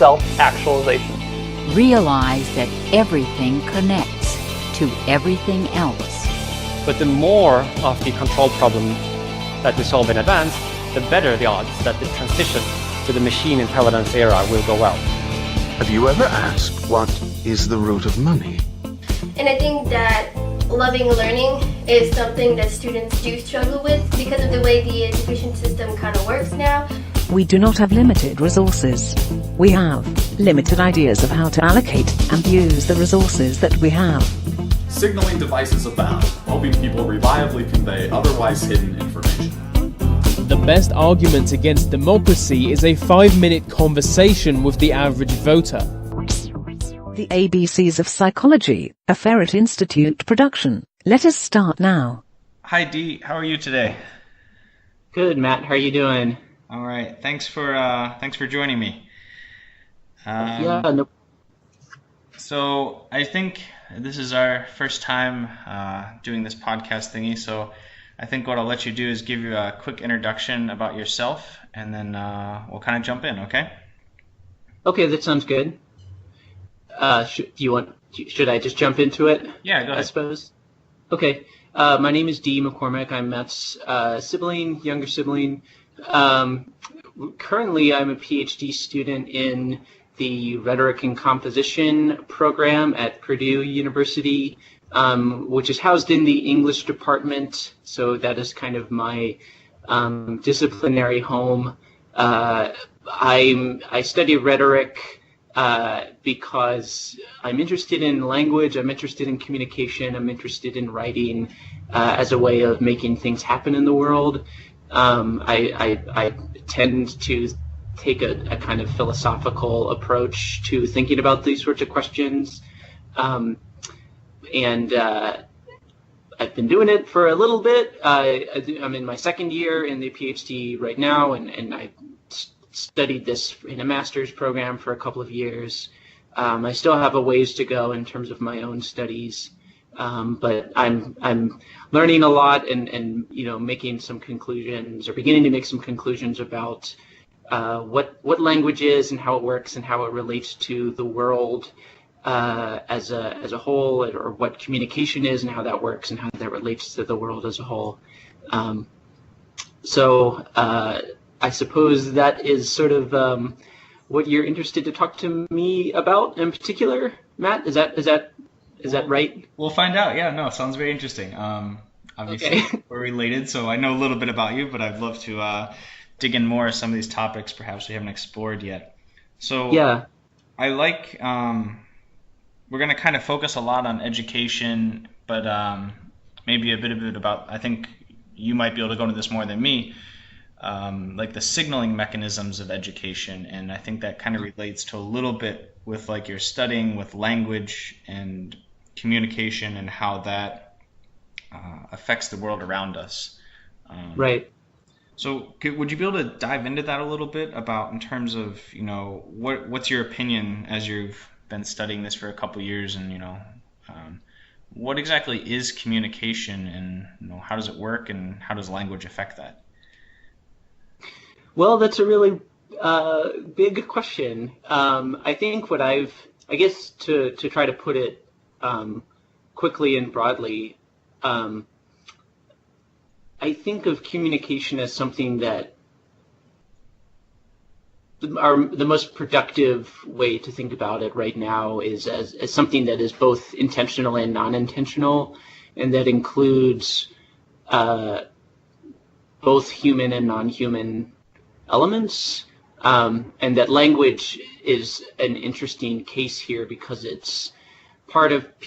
self-actualization. Realize that everything connects to everything else. But the more of the control problem that we solve in advance, the better the odds that the transition to the machine intelligence era will go well. Have you ever asked what is the root of money? And I think that loving learning is something that students do struggle with because of the way the education system kind of works now. We do not have limited resources. We have limited ideas of how to allocate and use the resources that we have. Signaling devices abound, helping people reliably convey otherwise hidden information. The best argument against democracy is a 5-minute conversation with the average voter. The ABCs of Psychology, a Ferret Institute production. Let us start now. Hi Dee, how are you today? Good, Matt. How are you doing? All right, thanks for joining me. No. So I think this is our first time doing this podcast thingy, so I think what I'll let you do is give you a quick introduction about yourself, and then we'll kind of jump in, okay? Okay, that sounds good. Should I just jump into it? Yeah, go ahead. I suppose. Okay. My name is Dee McCormick. I'm Matt's younger sibling. Currently, I'm a PhD student in the Rhetoric and Composition program at Purdue University, which is housed in the English department. So that is kind of my disciplinary home. I study rhetoric because I'm interested in language, I'm interested in communication, I'm interested in writing as a way of making things happen in the world. I tend to take a kind of philosophical approach to thinking about these sorts of questions. And I've been doing it for a little bit. I'm in my second year in the PhD right now, and I studied this in a master's program for a couple of years. I still have a ways to go in terms of my own studies, but I'm learning a lot and making some conclusions, or beginning to make some conclusions about what language is and how it works and how it relates to the world as a whole, or what communication is and how that works and how that relates to the world as a whole. So I suppose that is sort of what you're interested to talk to me about in particular, Matt. Is that right? We'll find out. Yeah, no, sounds very interesting. Obviously, okay. We're related, so I know a little bit about you, but I'd love to dig in more of some of these topics perhaps we haven't explored yet. So yeah, I like we're going to kind of focus a lot on education, but maybe a bit about, I think you might be able to go into this more than me, like the signaling mechanisms of education, and I think that kind of relates to a little bit with like your studying with language and communication and how that affects the world around us. Right. So would you be able to dive into that a little bit about in terms of, what's your opinion as you've been studying this for a couple of years, and, what exactly is communication, and, how does it work, and how does language affect that? Well, that's a really big question. I think I guess to try to put it quickly and broadly, I think of communication as something that the most productive way to think about it right now is as something that is both intentional and non-intentional, and that includes both human and non-human elements, and that language is an interesting case here because it's part of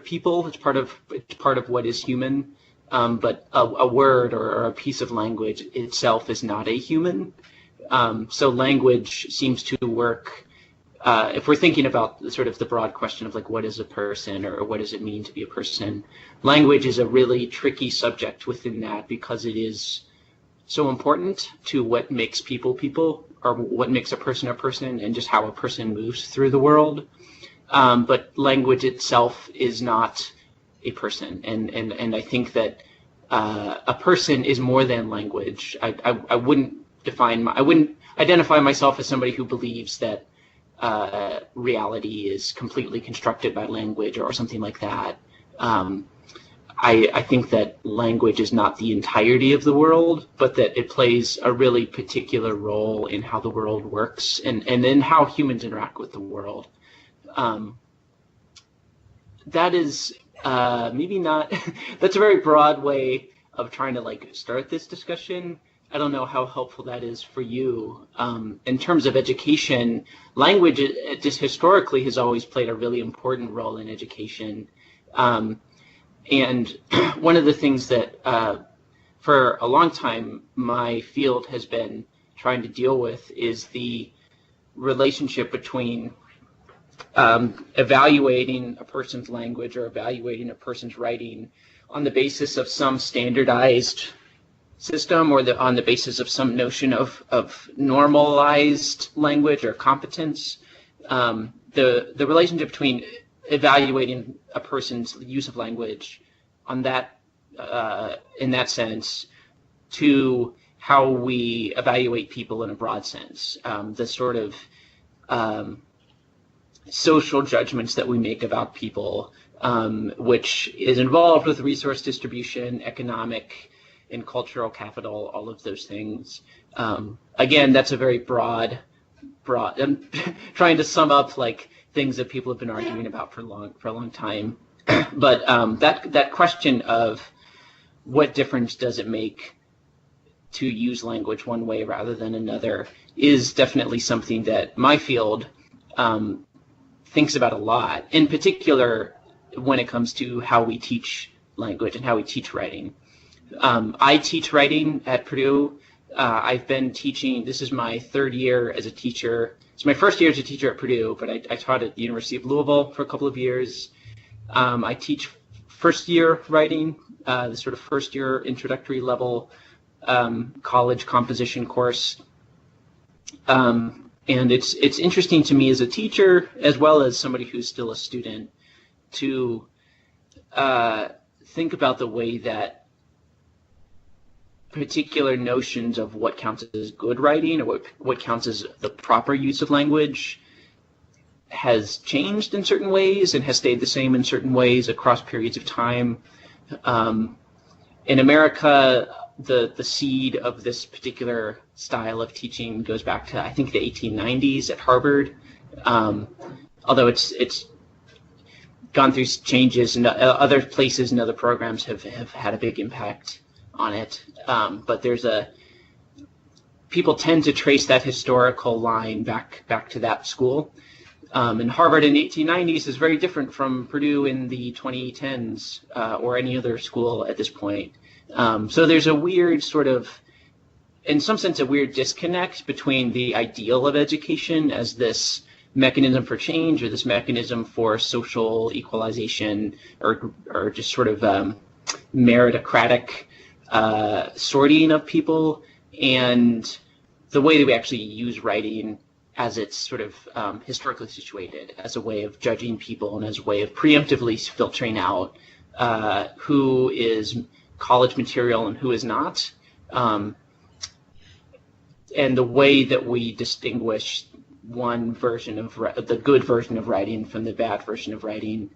people, it's part of what is human, but a word or a piece of language itself is not a human. So language seems to work, if we're thinking about sort of the broad question of like what is a person, or what does it mean to be a person, language is a really tricky subject within that because it is so important to what makes people, or what makes a person, and just how a person moves through the world. But language itself is not a person, and I think that a person is more than language. I wouldn't identify myself as somebody who believes that reality is completely constructed by language or something like that. I think that language is not the entirety of the world, but that it plays a really particular role in how the world works and in how humans interact with the world. That is maybe not, that's a very broad way of trying to like start this discussion. I don't know how helpful that is for you. In terms of education, language just historically has always played a really important role in education. And one of the things that for a long time my field has been trying to deal with is the relationship between evaluating a person's language or evaluating a person's writing on the basis of some standardized system or on the basis of some notion of normalized language or competence. The relationship between evaluating a person's use of language on that in that sense to how we evaluate people in a broad sense, the sort of social judgments that we make about people, which is involved with resource distribution, economic and cultural capital, all of those things. Again, that's a very broad. I'm trying to sum up like things that people have been arguing about for a long time. But that question of what difference does it make to use language one way rather than another is definitely something that my field thinks about a lot, in particular when it comes to how we teach language and how we teach writing. I teach writing at Purdue. I've been teaching, this is my third year as a teacher. It's my first year as a teacher at Purdue, but I taught at the University of Louisville for a couple of years. I teach first year writing, the sort of first year introductory level college composition course. And it's interesting to me as a teacher, as well as somebody who's still a student, to think about the way that particular notions of what counts as good writing or what counts as the proper use of language has changed in certain ways and has stayed the same in certain ways across periods of time. In America, the seed of this particular style of teaching goes back to, I think, the 1890s at Harvard, although it's gone through changes and other places and other programs have had a big impact on it. But people tend to trace that historical line back to that school. And Harvard in the 1890s is very different from Purdue in the 2010s or any other school at this point. So there's a weird sort of, in some sense, a weird disconnect between the ideal of education as this mechanism for change or this mechanism for social equalization or just sort of meritocratic sorting of people, and the way that we actually use writing as it's sort of historically situated as a way of judging people and as a way of preemptively filtering out who is college material and who is not. And the way that we distinguish one version of the good version of writing from the bad version of writing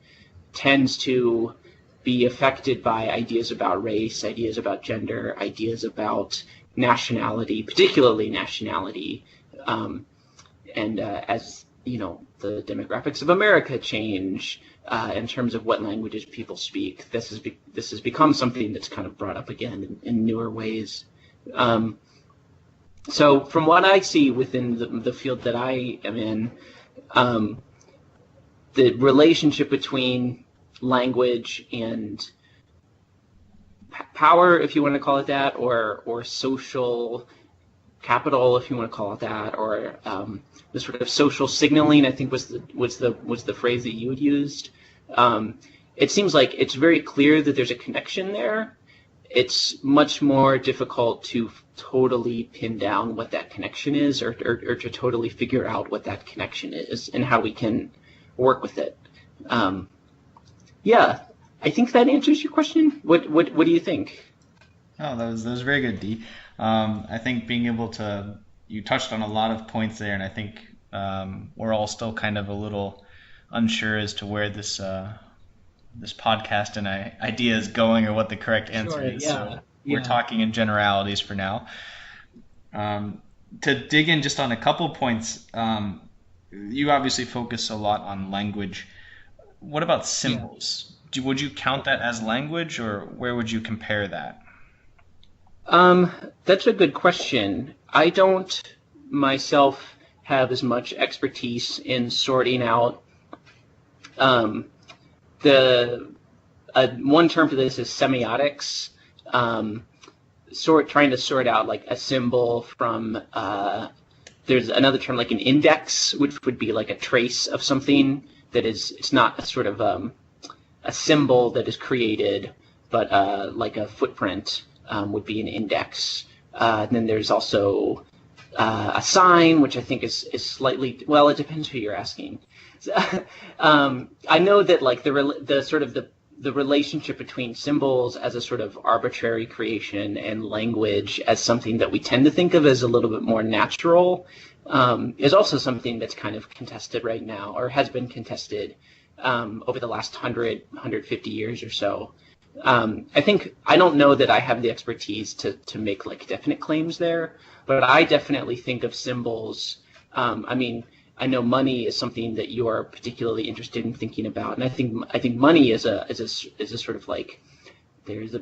tends to be affected by ideas about race, ideas about gender, ideas about nationality, particularly nationality. And as you know, the demographics of America change in terms of what languages people speak. This has become something that's kind of brought up again in newer ways. So from what I see within the field that I am in, the relationship between language and power, if you want to call it that, or social capital, if you want to call it that, or the sort of social signaling, I think was the phrase that you had used. It seems like it's very clear that there's a connection there. It's much more difficult to totally pin down what that connection is, or to totally figure out what that connection is and how we can work with it. Yeah, I think that answers your question. What do you think? Oh, that was very good, Dee. I think being able to, you touched on a lot of points there, and I think we're all still kind of a little unsure as to where this this podcast and idea is going, or what the correct answer is. So we're talking in generalities for now. To dig in just on a couple points, you obviously focus a lot on language. What about symbols? Would you count that as language, or where would you compare that? That's a good question. I don't myself have as much expertise in sorting out one term for this is semiotics. Trying to sort out like a symbol from there's another term like an index, which would be like a trace of something that it's not a sort of a symbol that is created, but like a footprint would be an index. And then there's also a sign, which I think is slightly, well, it depends who you're asking. I know that like the relationship between symbols as a sort of arbitrary creation and language as something that we tend to think of as a little bit more natural is also something that's kind of contested right now, or has been contested over the last 150 years or so. I don't know that I have the expertise to make like definite claims there, but I definitely think of symbols. I know money is something that you are particularly interested in thinking about, and I think money is a sort of like there's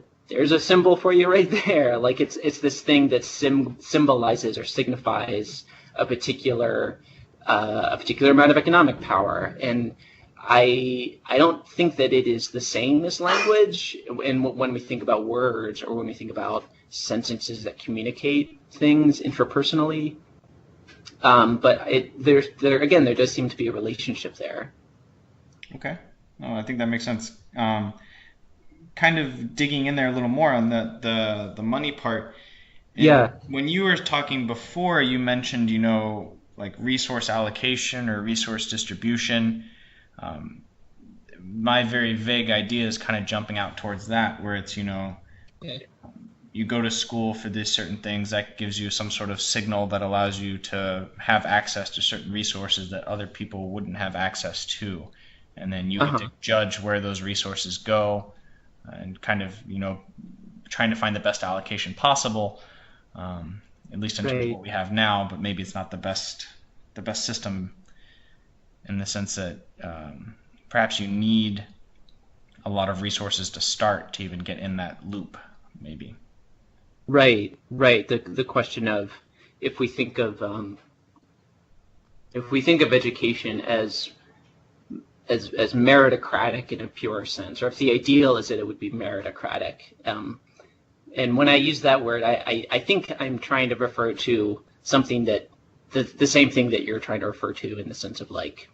a symbol for you right there. Like it's this thing that symbolizes or signifies a particular amount of economic power, and I don't think that it is the same as language. And when we think about words, or when we think about sentences that communicate things interpersonally. But there does seem to be a relationship there. Okay. Oh, I think that makes sense. Kind of digging in there a little more on the money part. Yeah. When you were talking before, you mentioned, like resource allocation or resource distribution. My very vague idea is kind of jumping out towards that, where it's, you go to school for these certain things, that gives you some sort of signal that allows you to have access to certain resources that other people wouldn't have access to. And then you get to judge where those resources go and kind of, trying to find the best allocation possible, at least in terms of what we have now, but maybe it's not the best system in the sense that perhaps you need a lot of resources to start to even get in that loop, maybe. Right. The question of if we think of education as meritocratic in a pure sense, or if the ideal is that it would be meritocratic. And when I use that word, I think I'm trying to refer to something that the same thing that you're trying to refer to, in the sense of like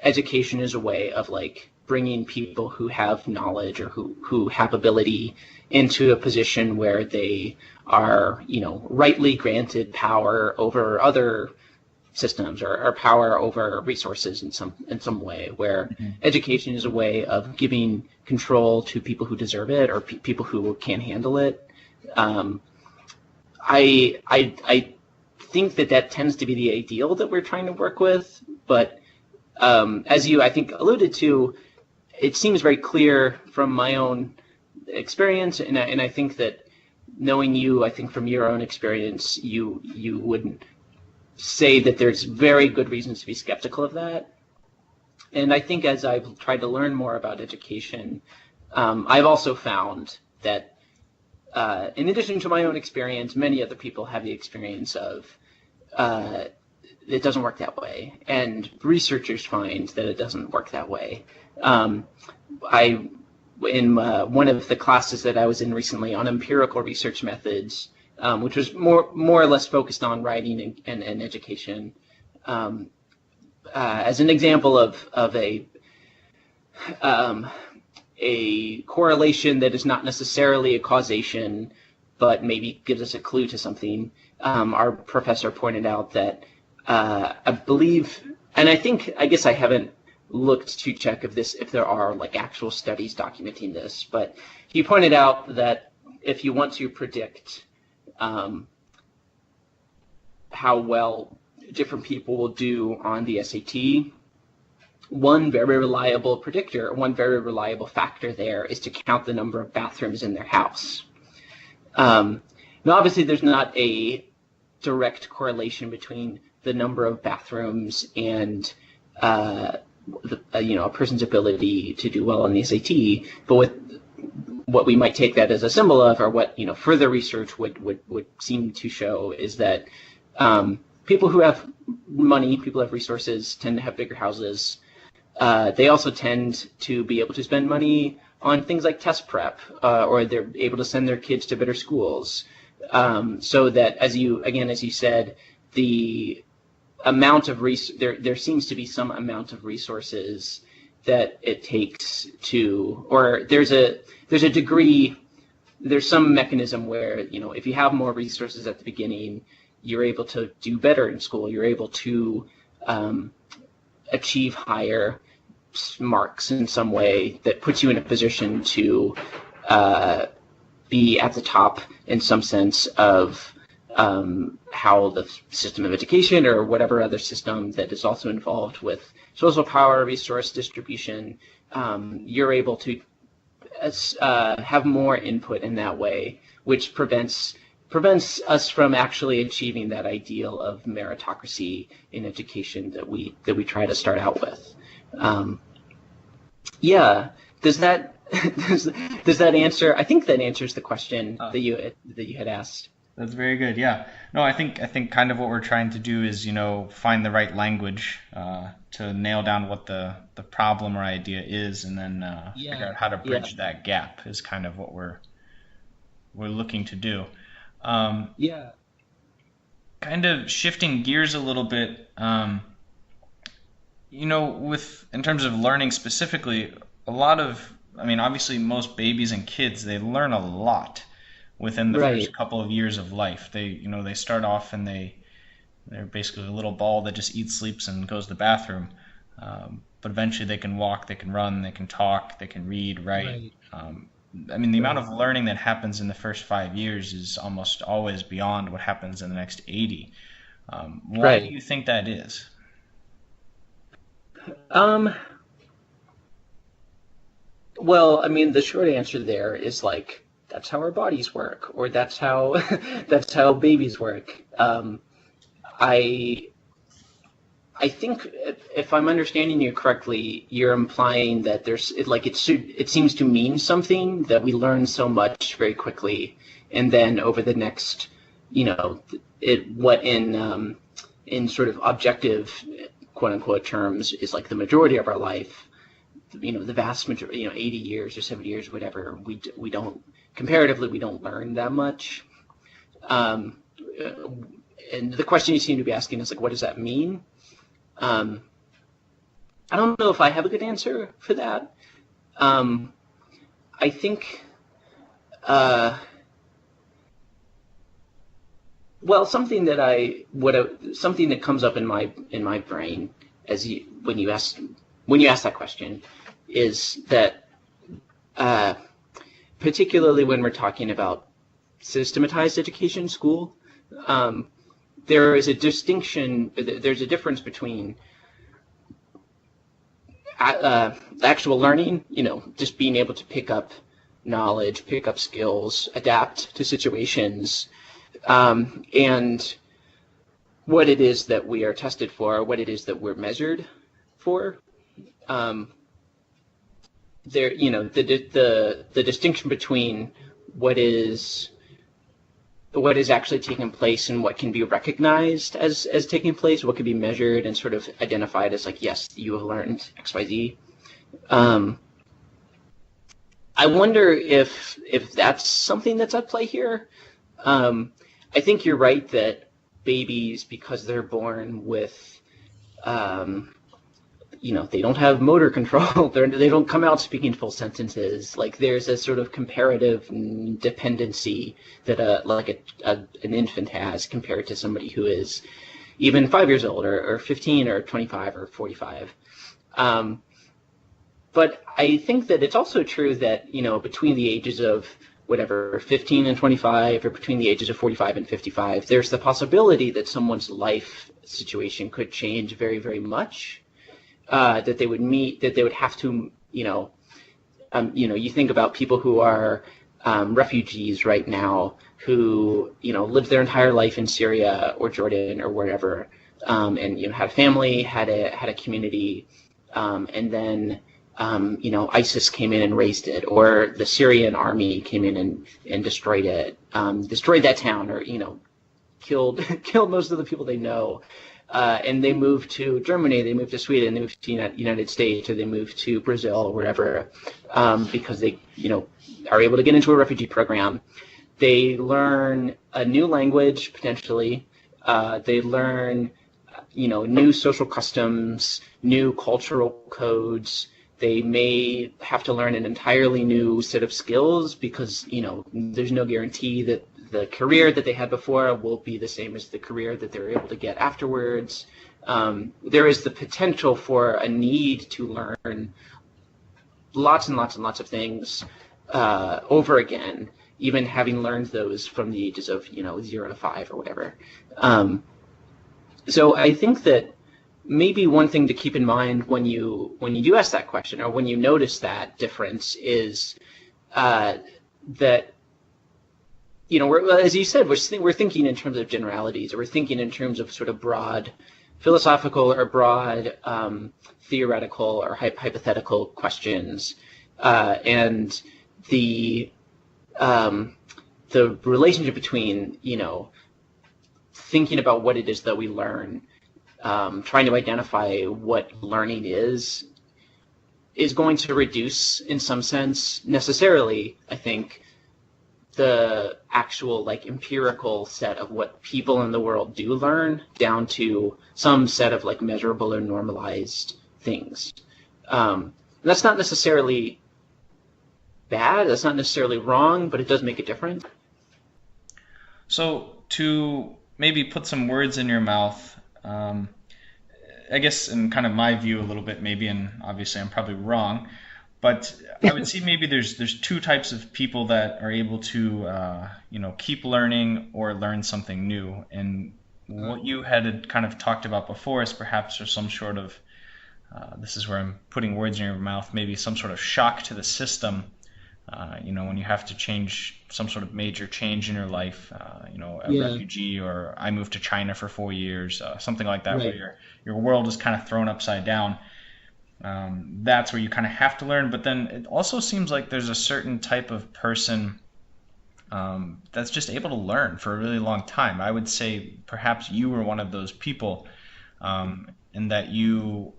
education is a way of like bringing people who have knowledge or who have ability into a position where they are, rightly granted power over other systems, or power over resources in some way, where education is a way of giving control to people who deserve it, or people who can handle it. I think that tends to be the ideal that we're trying to work with, but as you, I think, alluded to, it seems very clear from my own experience, and I think that knowing you, I think from your own experience, you wouldn't say that there's very good reasons to be skeptical of that. And I think as I've tried to learn more about education, I've also found that in addition to my own experience, many other people have the experience of it doesn't work that way, and researchers find that it doesn't work that way. In one of the classes that I was in recently on empirical research methods, which was more or less focused on writing and education, as an example of a correlation that is not necessarily a causation, but maybe gives us a clue to something. Our professor pointed out that I believe, and I guess I haven't looked to check if there are like actual studies documenting this, but he pointed out that if you want to predict how well different people will do on the SAT. One very reliable predictor, one very reliable factor there is to count the number of bathrooms in their house. Now, obviously, there's not a direct correlation between the number of bathrooms and a person's ability to do well on the SAT. But what we might take that as a symbol of, or what further research would seem to show, is that people who have money, people who have resources, tend to have bigger houses. They also tend to be able to spend money on things like test prep, or they're able to send their kids to better schools. So that, as you said, the amount of there seems to be some amount of resources that it takes to, or there's a degree, there's some mechanism where, if you have more resources at the beginning, you're able to do better in school. You're able to achieve higher marks in some way that puts you in a position to be at the top in some sense of how the system of education or whatever other system that is also involved with social power, resource distribution, you're able to have more input in that way, which prevents us from actually achieving that ideal of meritocracy in education that we try to start out with. Does that answer? I think that answers the question that you had asked. That's very good. Yeah. No, I think kind of what we're trying to do is, find the right language to nail down what the problem or idea is, and then figure out how to bridge that gap is kind of what we're looking to do. Kind of shifting gears a little bit, in terms of learning specifically, obviously most babies and kids, they learn a lot within the first couple of years of life. They start off and they're basically a little ball that just eats, sleeps, and goes to the bathroom. But eventually they can walk, they can run, they can talk, they can read, write. The amount of learning that happens in the first 5 years is almost always beyond what happens in the next 80. Why do you think that is? Well, the short answer there is that's how our bodies work, or that's how babies work. I think if I'm understanding you correctly, you're implying that it seems to mean something that we learn so much very quickly, and then over the next, what in sort of objective, quote unquote, terms is the majority of our life, the vast majority, 80 years or 70 years, whatever, we don't, comparatively, we don't learn that much. And the question you seem to be asking is what does that mean? I don't know if I have a good answer for that. I think, something that comes up in my brain when you ask that question is that, particularly when we're talking about systematized education, school, there's a difference between actual learning, just being able to pick up knowledge, pick up skills, adapt to situations, and what it is that we are tested for, what it is that we're measured for. The distinction between what is actually taking place and what can be recognized as taking place, what can be measured and sort of identified as yes, you have learned XYZ. I wonder if that's something that's at play here. I think you're right that babies, because they're born with, they don't have motor control. They don't come out speaking full sentences. There's a sort of comparative dependency that an infant has compared to somebody who is even 5 years old or 15 or 25 or 45. But I think that it's also true that, between the ages of whatever, 15 and 25, or between the ages of 45 and 55, there's the possibility that someone's life situation could change very, very much, that they would have to, you think about people who are refugees right now who, lived their entire life in Syria or Jordan or wherever, and, had a family, had a community, and then, ISIS came in and razed it, or the Syrian army came in and destroyed it, destroyed that town, or, killed most of the people they know. And they moved to Germany, they moved to Sweden, they moved to the United States, or they moved to Brazil or wherever, because they, are able to get into a refugee program. They learn a new language, potentially. They learn, new social customs, new cultural codes. They may have to learn an entirely new set of skills because, there's no guarantee that the career that they had before will be the same as the career that they're able to get afterwards. There is the potential for a need to learn lots and lots and lots of things over again, even having learned those from the ages of 0 to 5 or whatever. So I think that maybe one thing to keep in mind when you do ask that question, or when you notice that difference, is that as you said, we're thinking in terms of generalities, or we're thinking in terms of sort of broad philosophical or broad theoretical or hypothetical questions, and the relationship between thinking about what it is that we learn, trying to identify what learning is going to reduce, in some sense, necessarily, I think, the actual empirical set of what people in the world do learn down to some set of measurable or normalized things. That's not necessarily bad, that's not necessarily wrong, but it does make a difference. So to maybe put some words in your mouth, I guess in kind of my view a little bit maybe, and obviously I'm probably wrong, but I would see maybe there's two types of people that are able to keep learning or learn something new. And what you had kind of talked about before is perhaps there's some sort of this is where I'm putting words in your mouth, maybe some sort of shock to the system. When you have to change some sort of major change in your life, refugee, or I moved to China for 4 years, something like that, right, where your world is kind of thrown upside down. That's where you kind of have to learn. But then it also seems like there's a certain type of person that's just able to learn for a really long time. I would say perhaps you were one of those people, in that you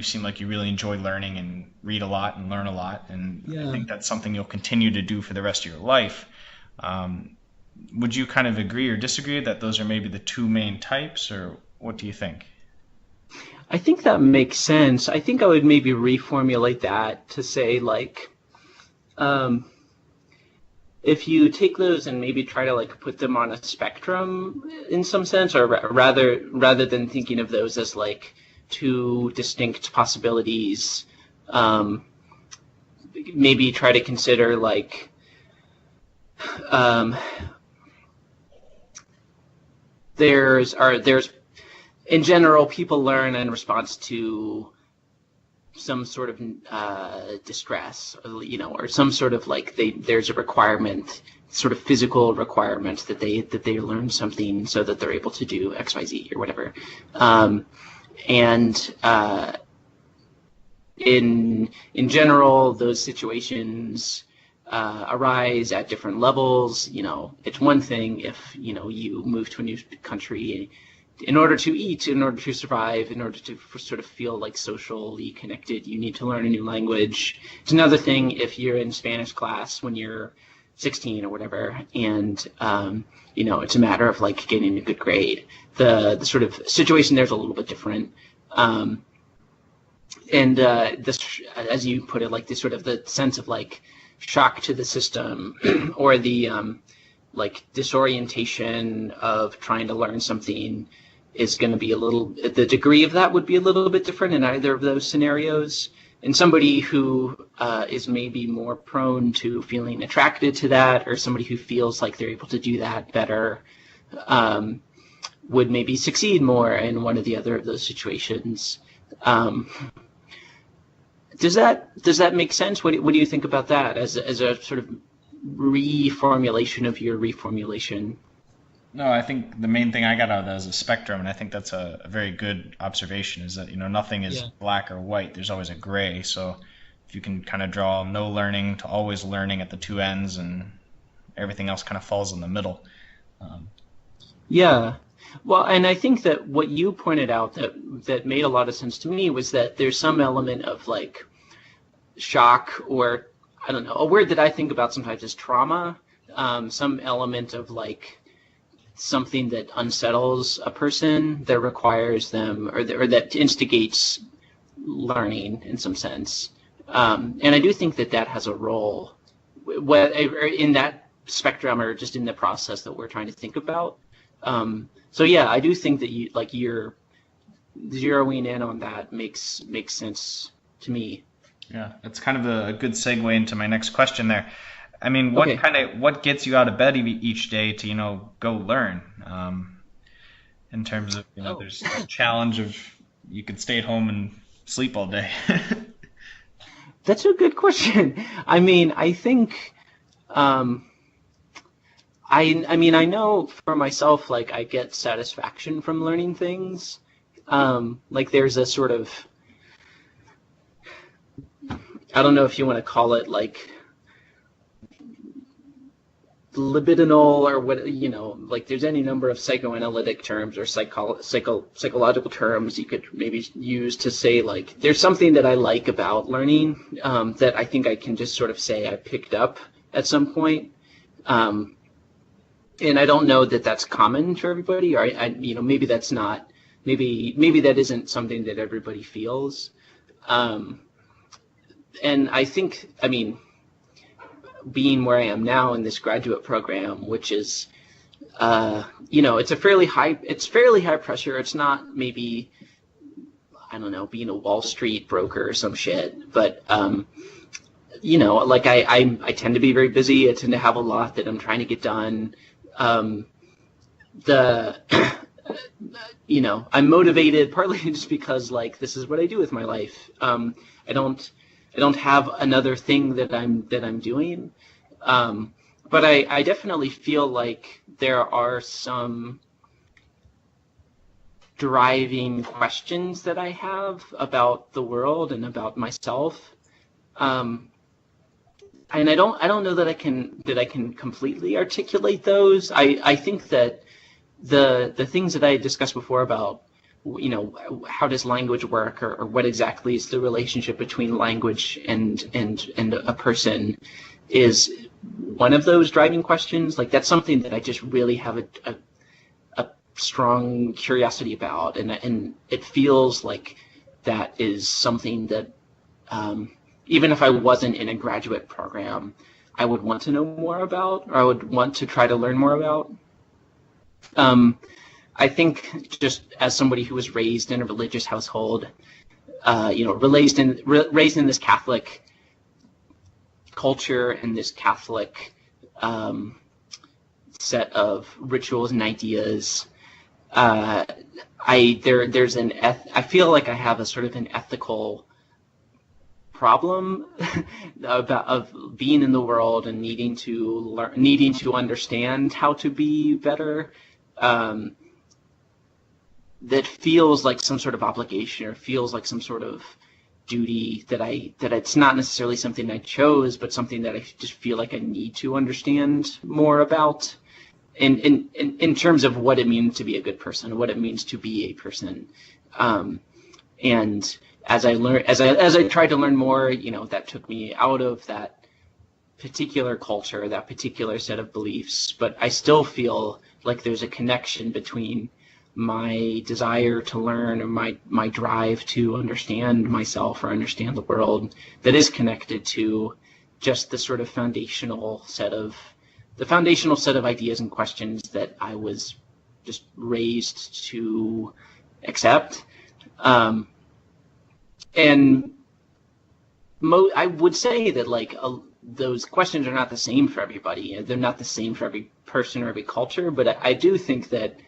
seem like you really enjoy learning and read a lot and learn a lot. And I think that's something you'll continue to do for the rest of your life. Would you kind of agree or disagree that those are maybe the two main types, or what do you think? I think that makes sense. I think I would maybe reformulate that to say, if you take those and maybe try to put them on a spectrum in some sense, or rather than thinking of those as two distinct possibilities, maybe try to consider there's in general, people learn in response to some sort of distress, or some sort of there's a requirement, sort of physical requirement that they learn something so that they're able to do X, Y, Z or whatever. And in general, those situations arise at different levels. It's one thing if you move to a new country in order to eat, in order to survive, in order to sort of feel socially connected, you need to learn a new language. It's another thing if you're in Spanish class when you're 16 or whatever, and it's a matter of getting a good grade. The sort of situation there's a little bit different. And this, as you put it, this sort of the sense of shock to the system, or the disorientation of trying to learn something is going to be the degree of that would be a little bit different in either of those scenarios. and somebody who is maybe more prone to feeling attracted to that, or somebody who feels like they're able to do that better, would maybe succeed more in one or the other of those situations. Does that make sense? What do you think about that as a sort of reformulation of your reformulation? No, I think the main thing I got out of that is a spectrum, and I think that's a very good observation, is that, nothing is black or white. There's always a gray. So if you can kind of draw no learning to always learning at the two ends, and everything else kind of falls in the middle. Yeah. Well, and I think that what you pointed out that made a lot of sense to me was that there's some element of like shock, or I don't know, a word that I think about sometimes is trauma, some element of like something that unsettles a person, that requires them, or that instigates learning in some sense. And I do think that has a role in that spectrum, or just in the process that we're trying to think about. So yeah, I do think that you're zeroing in on that makes sense to me. Yeah, that's kind of a good segue into my next question there. I mean, what gets you out of bed each day to, go learn? In terms of, there's a challenge of you could stay at home and sleep all day. That's a good question. I mean, I think, I know for myself, like, I get satisfaction from learning things. Like, there's a sort of, I don't know if you want to call it like libidinal, or what, like there's any number of psychoanalytic terms or psychological terms you could maybe use to say, like, there's something that I like about learning, that I think I can just sort of say I picked up at some point. And I don't know that that's common for everybody, or maybe that's not, maybe that isn't something that everybody feels. And I think, being where I am now in this graduate program, which is, it's fairly high pressure. It's not maybe, I don't know, being a Wall Street broker or some shit, but, like I tend to be very busy. I tend to have a lot that I'm trying to get done. I'm motivated partly just because, like, this is what I do with my life. I don't have another thing that I'm doing, but I definitely feel like there are some driving questions that I have about the world and about myself, and I don't know that I can completely articulate those. I think that the things that I discussed before about, how does language work, or what exactly is the relationship between language and a person, is one of those driving questions. Like, that's something that I just really have a strong curiosity about, and it feels like that is something that, even if I wasn't in a graduate program, I would want to know more about, or I would want to try to learn more about. I think, just as somebody who was raised in a religious household, raised in this Catholic culture and this Catholic set of rituals and ideas, I feel like I have a sort of an ethical problem of being in the world and needing to understand how to be better. That feels like some sort of obligation, or feels like some sort of duty that it's not necessarily something I chose, but something that I just feel like I need to understand more about, in terms of what it means to be a good person, what it means to be a person. And as I tried to learn more, that took me out of that particular culture, that particular set of beliefs, but I still feel like there's a connection between my desire to learn, or my drive to understand myself or understand the world, that is connected to just the sort of foundational set of ideas and questions that I was just raised to accept. And I would say that like those questions are not the same for everybody. They're not the same for every person or every culture. But I do think that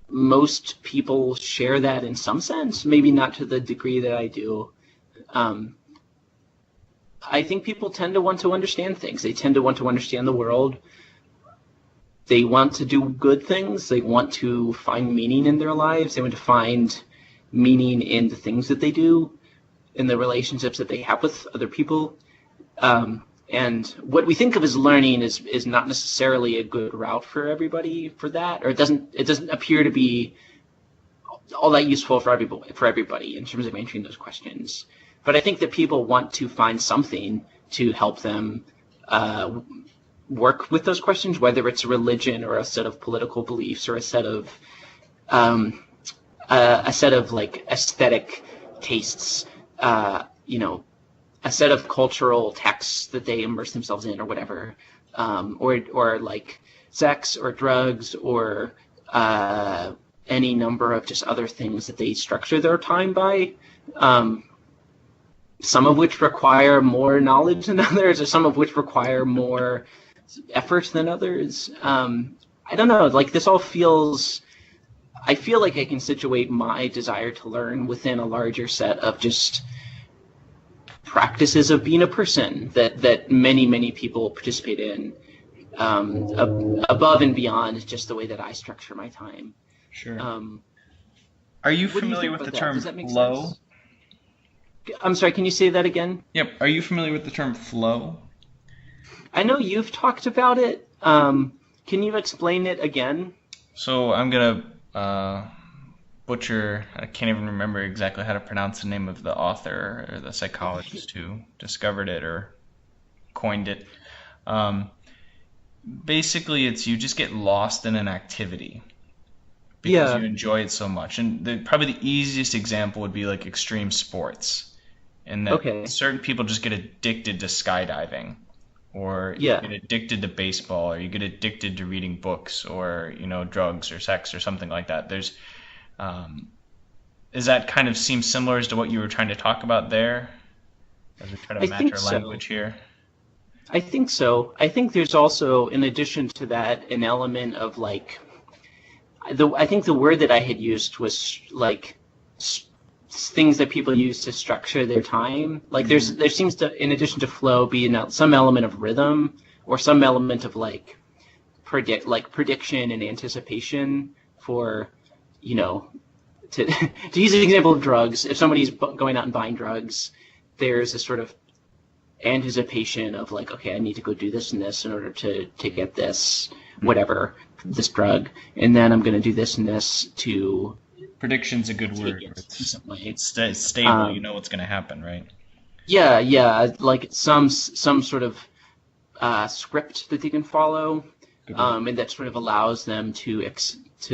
most people share that in some sense, maybe not to the degree that I do. I think people tend to want to understand things. They tend to want to understand the world. They want to do good things. They want to find meaning in their lives. They want to find meaning in the things that they do, in the relationships that they have with other people. And what we think of as learning is not necessarily a good route for everybody for that, or it doesn't appear to be all that useful for everybody in terms of answering those questions. But I think that people want to find something to help them work with those questions, whether it's a religion or a set of political beliefs or a set of like aesthetic tastes, a set of cultural texts that they immerse themselves in or whatever, or like sex or drugs or any number of just other things that they structure their time by, some of which require more knowledge than others, or some of which require more effort than others. I don't know, like this all feels, I feel like I can situate my desire to learn within a larger set of just practices of being a person that many people participate in, above and beyond just the way that I structure my time. Sure. Are you familiar with the term flow? Sense? I'm sorry, can you say that again? Yep. Are you familiar with the term flow? I know you've talked about it. Can you explain it again? So I'm gonna butcher, I can't even remember exactly how to pronounce the name of the author or the psychologist who discovered it or coined it. Basically, it's you just get lost in an activity because you enjoy it so much. And probably the easiest example would be like extreme sports. And that certain people just get addicted to skydiving, or you get addicted to baseball, or you get addicted to reading books, or drugs or sex or something like that. There's does that kind of seem similar as to what you were trying to talk about there, as we try to match our language here? I think so. I think there's also, in addition to that, an element of like, I think the word that I had used was like things that people use to structure their time. Like there seems to, in addition to flow, be some element of rhythm or some element of like prediction and anticipation for, to use an example of drugs. If somebody's going out and buying drugs, there's a sort of anticipation of like, okay, I need to go do this and this in order to get this, whatever, this drug, and then I'm going to do this and this to. Prediction's a good word. It's stable. You know what's going to happen, right? Yeah, like some sort of script that they can follow, and that sort of allows them to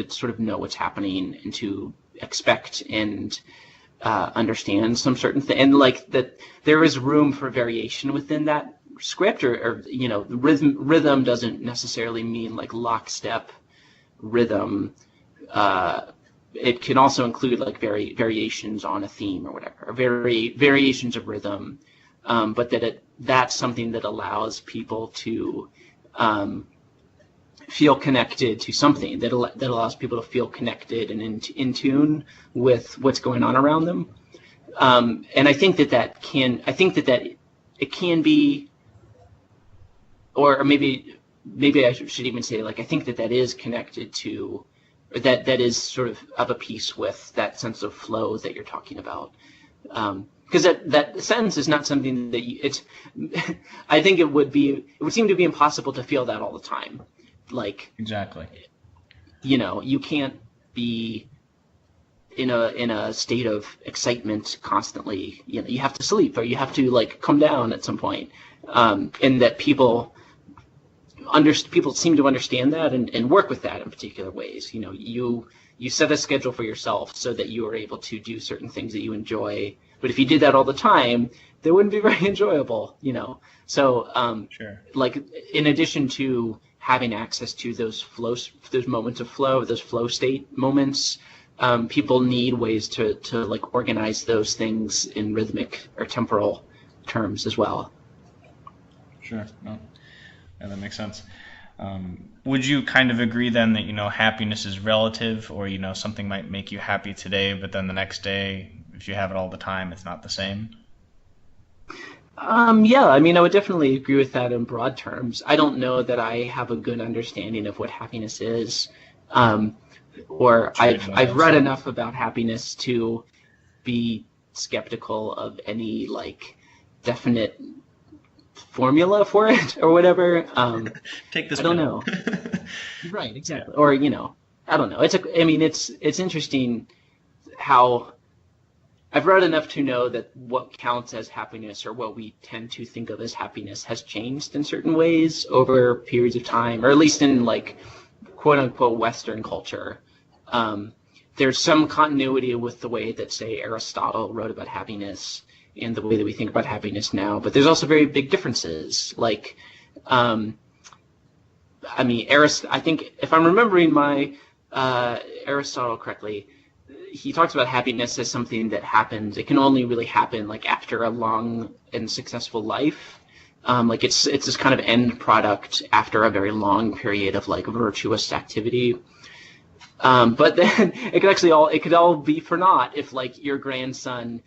sort of know what's happening and to expect and understand some certain thing, and like that there is room for variation within that script, or rhythm doesn't necessarily mean like lockstep rhythm. It can also include like variations on a theme or whatever, or variations of rhythm, but that's something that allows people to feel connected to something, that allows people to feel connected and in tune with what's going on around them. And I think that it can be, or maybe I should even say, like, I think that is connected to, or that is sort of a piece with that sense of flow that you're talking about. Because that sentence is not something that I think it would seem to be impossible to feel that all the time. Like, exactly. You can't be in a state of excitement constantly. You have to sleep, or you have to like come down at some point. And that people seem to understand that and work with that in particular ways. You set a schedule for yourself so that you are able to do certain things that you enjoy. But if you did that all the time, they wouldn't be very enjoyable. So sure. Like, in addition to having access to those moments of flow, those flow state moments, people need ways to like organize those things in rhythmic or temporal terms as well. Sure. No. Yeah, that makes sense. Would you kind of agree then that, happiness is relative, or, something might make you happy today, but then the next day, if you have it all the time, it's not the same? Yeah, I mean, I would definitely agree with that in broad terms. I don't know that I have a good understanding of what happiness is, or I've read enough about happiness to be skeptical of any like definite formula for it or whatever. Take this. I don't know. Right, exactly. Yeah. Or I don't know. It's interesting how I've read enough to know that what counts as happiness, or what we tend to think of as happiness, has changed in certain ways over periods of time, or at least in like quote unquote Western culture. There's some continuity with the way that, say, Aristotle wrote about happiness and the way that we think about happiness now, but there's also very big differences. Like, I think if I'm remembering my Aristotle correctly, he talks about happiness as something that happens. It can only really happen like after a long and successful life. Like it's this kind of end product after a very long period of like virtuous activity. But then it could all be for naught if like your grandson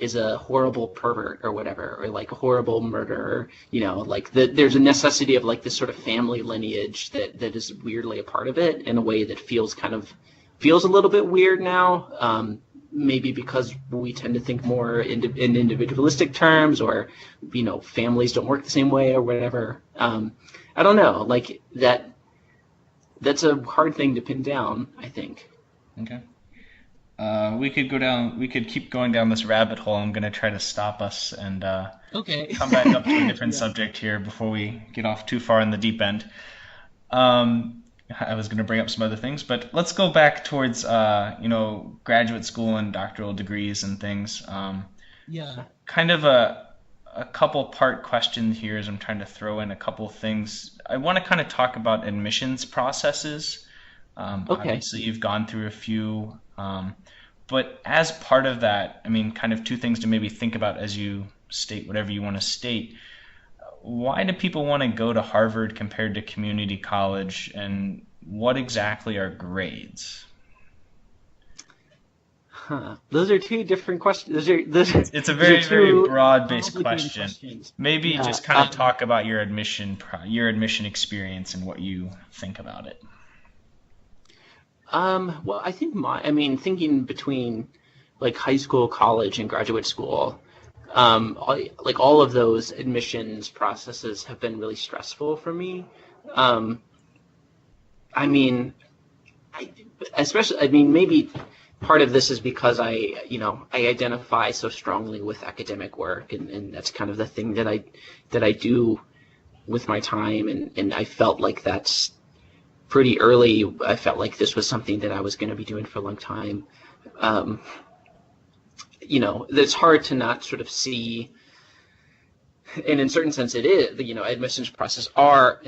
is a horrible pervert or whatever, or like a horrible murderer. Like there's a necessity of like this sort of family lineage that is weirdly a part of it in a way that feels a little bit weird now. Maybe because we tend to think more in individualistic terms, or families don't work the same way or whatever. I don't know. Like that's a hard thing to pin down, I think. Okay. We could keep going down this rabbit hole. I'm going to try to stop us and come back up to a different subject here before we get off too far in the deep end. I was going to bring up some other things, but let's go back towards graduate school and doctoral degrees and things. Kind of a couple part question here as I'm trying to throw in a couple things. I want to kind of talk about admissions processes. Obviously, you've gone through a few, but as part of that, kind of two things to maybe think about as you state whatever you want to state. Why do people want to go to Harvard compared to community college, and what exactly are grades? Those are two different questions. It's a very broad-based question. Questions. Maybe just kind of talk about your admission experience and what you think about it. Well, I think thinking between like high school, college, and graduate school. Like all of those admissions processes have been really stressful for me. Maybe part of this is because I identify so strongly with academic work, and that's kind of the thing that I do with my time, and I felt like that's pretty early. I felt like this was something that I was going to be doing for a long time. It's hard to not sort of see, and in a certain sense it is, admissions processes are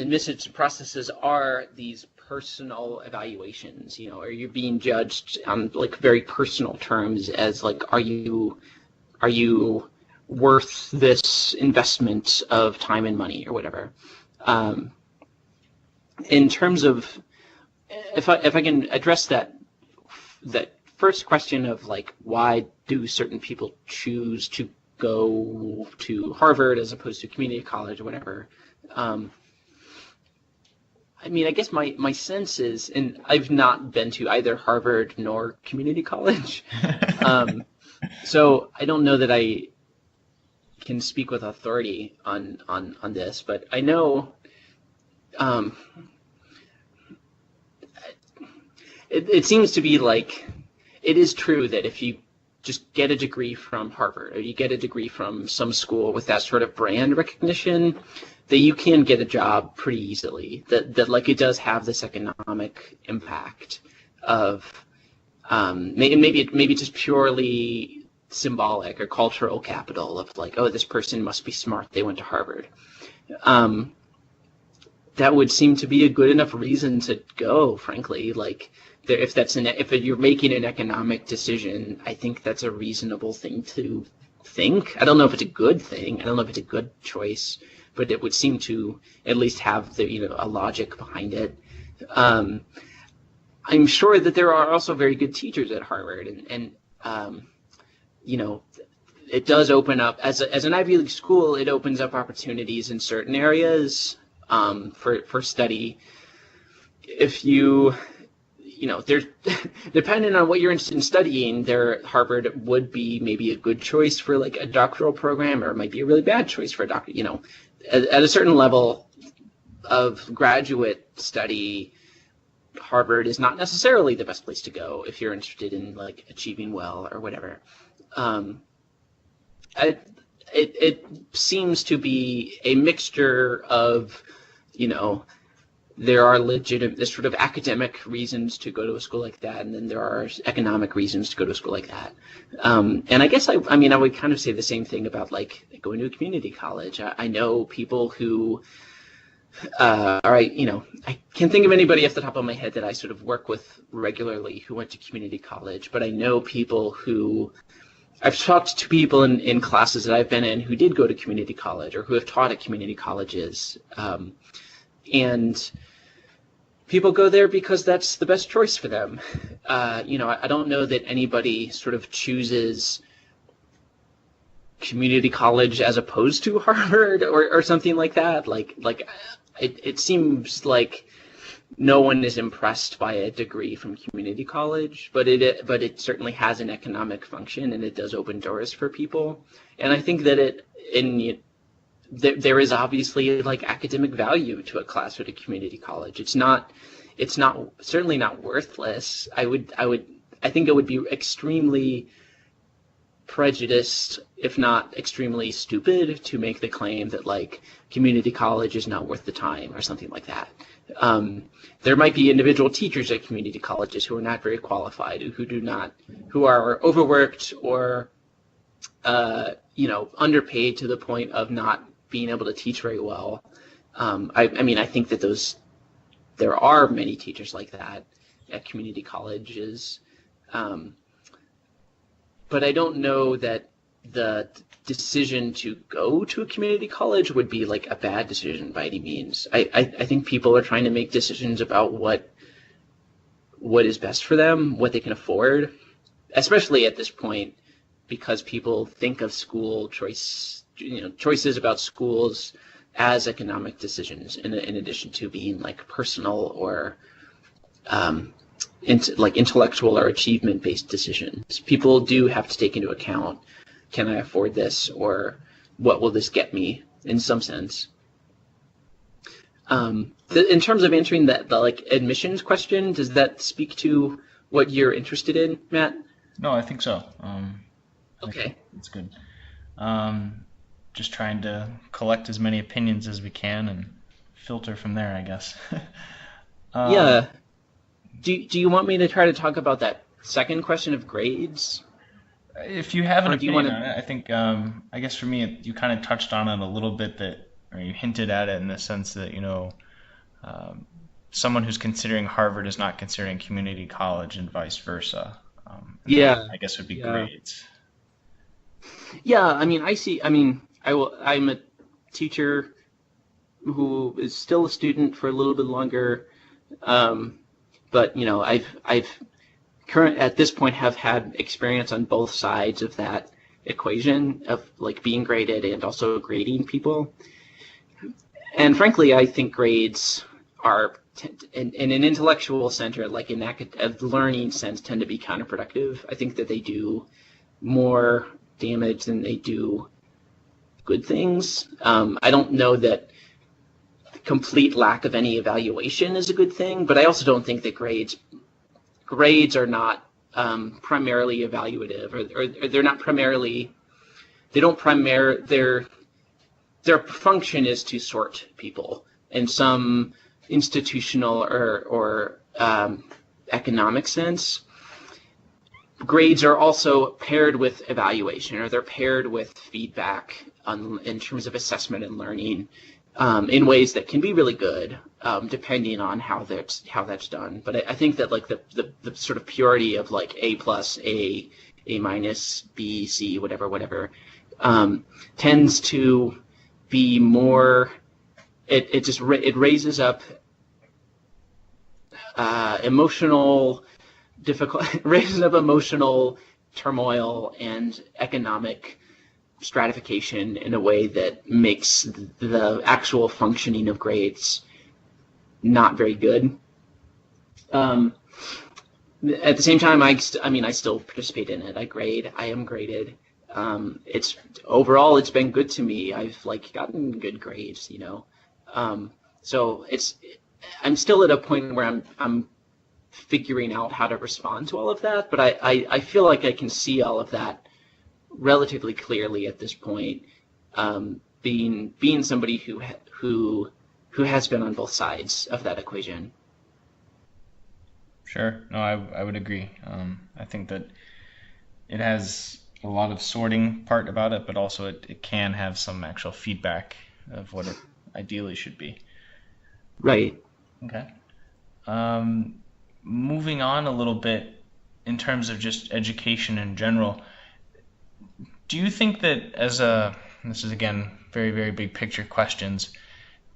these personal evaluations, or you're being judged on like very personal terms as like, are you worth this investment of time and money or whatever. In terms of, if I can address that first question of like, why do certain people choose to go to Harvard as opposed to community college or whatever? I guess my sense is, and I've not been to either Harvard nor community college, so I don't know that I can speak with authority on this, but I know it seems to be like, it is true that if you just get a degree from Harvard, or you get a degree from some school with that sort of brand recognition, that you can get a job pretty easily. That like it does have this economic impact of maybe just purely symbolic or cultural capital of like, oh, this person must be smart, they went to Harvard. that would seem to be a good enough reason to go, frankly. Like, if you're making an economic decision, I think that's a reasonable thing to think. I don't know if it's a good thing. I don't know if it's a good choice, but it would seem to at least have a logic behind it. I'm sure that there are also very good teachers at Harvard, and it does open up, as an Ivy League school, it opens up opportunities in certain areas for study. If there's depending on what you're interested in studying, Harvard would be maybe a good choice for like a doctoral program, or it might be a really bad choice for a doctor. At a certain level of graduate study, Harvard is not necessarily the best place to go if you're interested in like achieving well or whatever. It seems to be a mixture of, there are there's sort of academic reasons to go to a school like that, and then there are economic reasons to go to a school like that. And I guess I would kind of say the same thing about like going to a community college. I know people who, I can't think of anybody off the top of my head that I sort of work with regularly who went to community college, but I know people who, I've talked to people in classes that I've been in who did go to community college or who have taught at community colleges. And people go there because that's the best choice for them. I don't know that anybody sort of chooses community college as opposed to Harvard or something like that. It seems like no one is impressed by a degree from community college, but it certainly has an economic function, and it does open doors for people. And I think that there is obviously like academic value to a class at a community college. It's not certainly not worthless. I think it would be extremely prejudiced, if not extremely stupid, to make the claim that like community college is not worth the time or something like that. There might be individual teachers at community colleges who are not very qualified, who are overworked or underpaid to the point of not being able to teach very well. I think that there are many teachers like that at community colleges, but I don't know that the decision to go to a community college would be like a bad decision by any means. I think people are trying to make decisions about what is best for them, what they can afford, especially at this point, because people think of school choices about schools as economic decisions in addition to being like personal or intellectual or achievement-based decisions. People do have to take into account, can I afford this, or what will this get me, in some sense. In terms of answering the like admissions question, does that speak to what you're interested in, Matt? No, I think so. Okay. That's good. Just trying to collect as many opinions as we can and filter from there, I guess. Yeah. Do you want me to try to talk about that second question of grades? If you have an opinion on it, I think, I guess for me, you kind of touched on it a little bit, or you hinted at it in the sense that, someone who's considering Harvard is not considering community college and vice versa. I guess would be grades. Yeah, I'm a teacher who is still a student for a little bit longer, but I've at this point have had experience on both sides of that equation of like being graded and also grading people. And frankly, I think grades are in an intellectual center, like in a learning sense, tend to be counterproductive. I think that they do more damage than they do good things. I don't know that complete lack of any evaluation is a good thing, but I also don't think that grades are not primarily evaluative, or they're not primarily, their function is to sort people in some institutional or economic sense. Grades are also paired with evaluation, or they're paired with feedback in terms of assessment and learning. in ways that can be really good, depending on how that's done. But I think that like the sort of purity of like A plus, A minus, B, C, whatever, tends to be more. It raises up emotional turmoil and economic stratification in a way that makes the actual functioning of grades not very good. At the same time, I still participate in it. I am graded. It's been good to me. I've like gotten good grades, so I'm still at a point where I'm figuring out how to respond to all of that, but I feel like I can see all of that relatively clearly at this point, being somebody who has been on both sides of that equation. Sure. No, I would agree. I think that it has a lot of sorting part about it, but also it can have some actual feedback of what it ideally should be. Right. Okay. Moving on a little bit in terms of just education in general, do you think that this is again very, very big picture questions,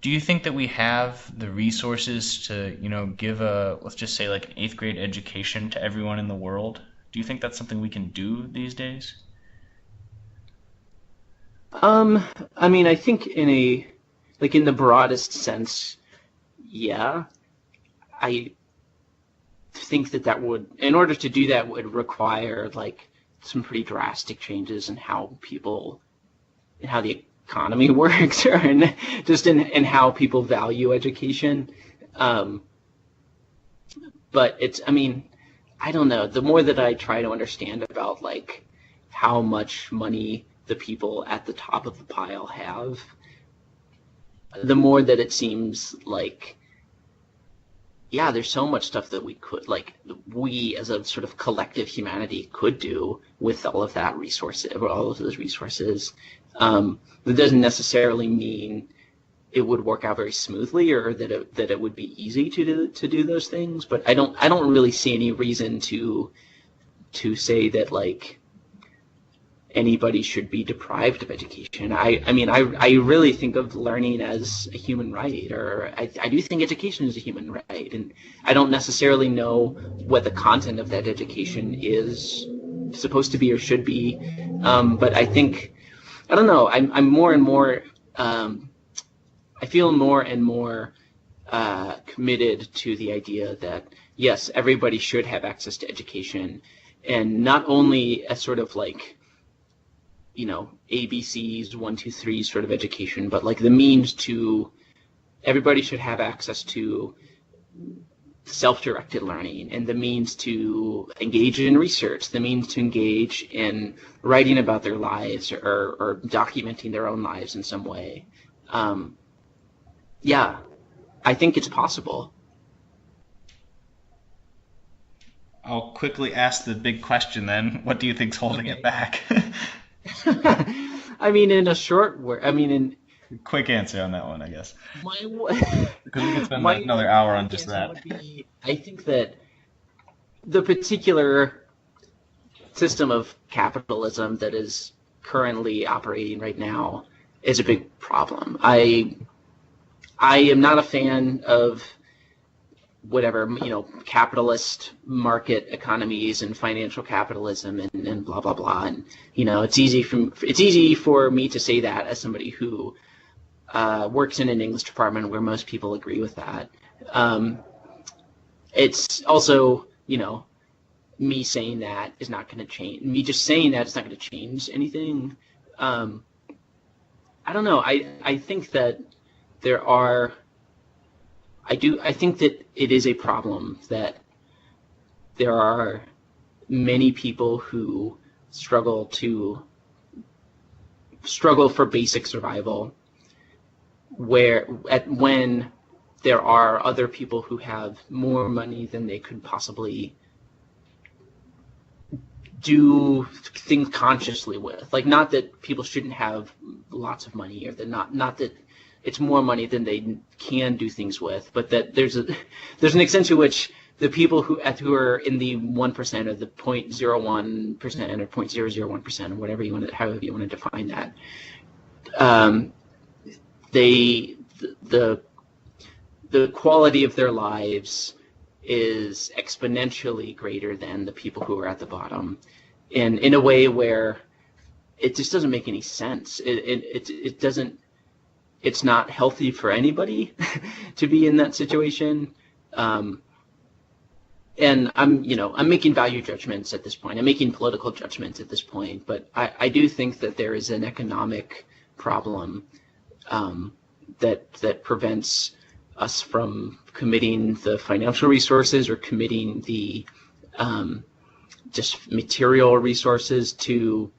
do you think that we have the resources to, give let's just say like an 8th grade education to everyone in the world? Do you think that's something we can do these days? I think in the broadest sense, yeah. I think that would, in order to do that, would require like some pretty drastic changes in how the economy works, or just in how people value education. But I don't know. The more that I try to understand about like how much money the people at the top of the pile have, the more that it seems like, yeah, there's so much stuff that we as a sort of collective humanity could do with all of those resources. That doesn't necessarily mean it would work out very smoothly, or that it would be easy to do those things. But I don't really see any reason to say that like anybody should be deprived of education. I really think of learning as a human right, or I do think education is a human right, and I don't necessarily know what the content of that education is supposed to be or should be, but I think, I don't know, I'm more and more, I feel more and more committed to the idea that yes, everybody should have access to education, and not only as sort of like ABCs, 1, 2, 3 sort of education, but like the means to, everybody should have access to self-directed learning, and the means to engage in research, the means to engage in writing about their lives, or documenting their own lives in some way. Yeah, I think it's possible. I'll quickly ask the big question then. What do you think's holding it back? In a short word, quick answer on that one, I guess. Because we could spend another hour on just that. I think that the particular system of capitalism that is currently operating right now is a big problem. I am not a fan of whatever, capitalist market economies and financial capitalism and blah, blah, blah. And, it's easy for me to say that as somebody who works in an English department where most people agree with that. It's also, me saying that is not going to change. Me just saying that is not going to change anything. I don't know. I think that there are... I think that it is a problem that there are many people who struggle for basic survival, when there are other people who have more money than they could possibly do things consciously with. Like, not that people shouldn't have lots of money, or that not that it's more money than they can do things with, but that there's an extent to which the people who are in the 1% or the 0.01% or 0.001% or whatever however you want to define that, the quality of their lives is exponentially greater than the people who are at the bottom, and in a way where it just doesn't make any sense. It doesn't. It's not healthy for anybody to be in that situation. And I'm making value judgments at this point. I'm making political judgments at this point. But I do think that there is an economic problem that prevents us from committing the financial resources or committing the just material resources to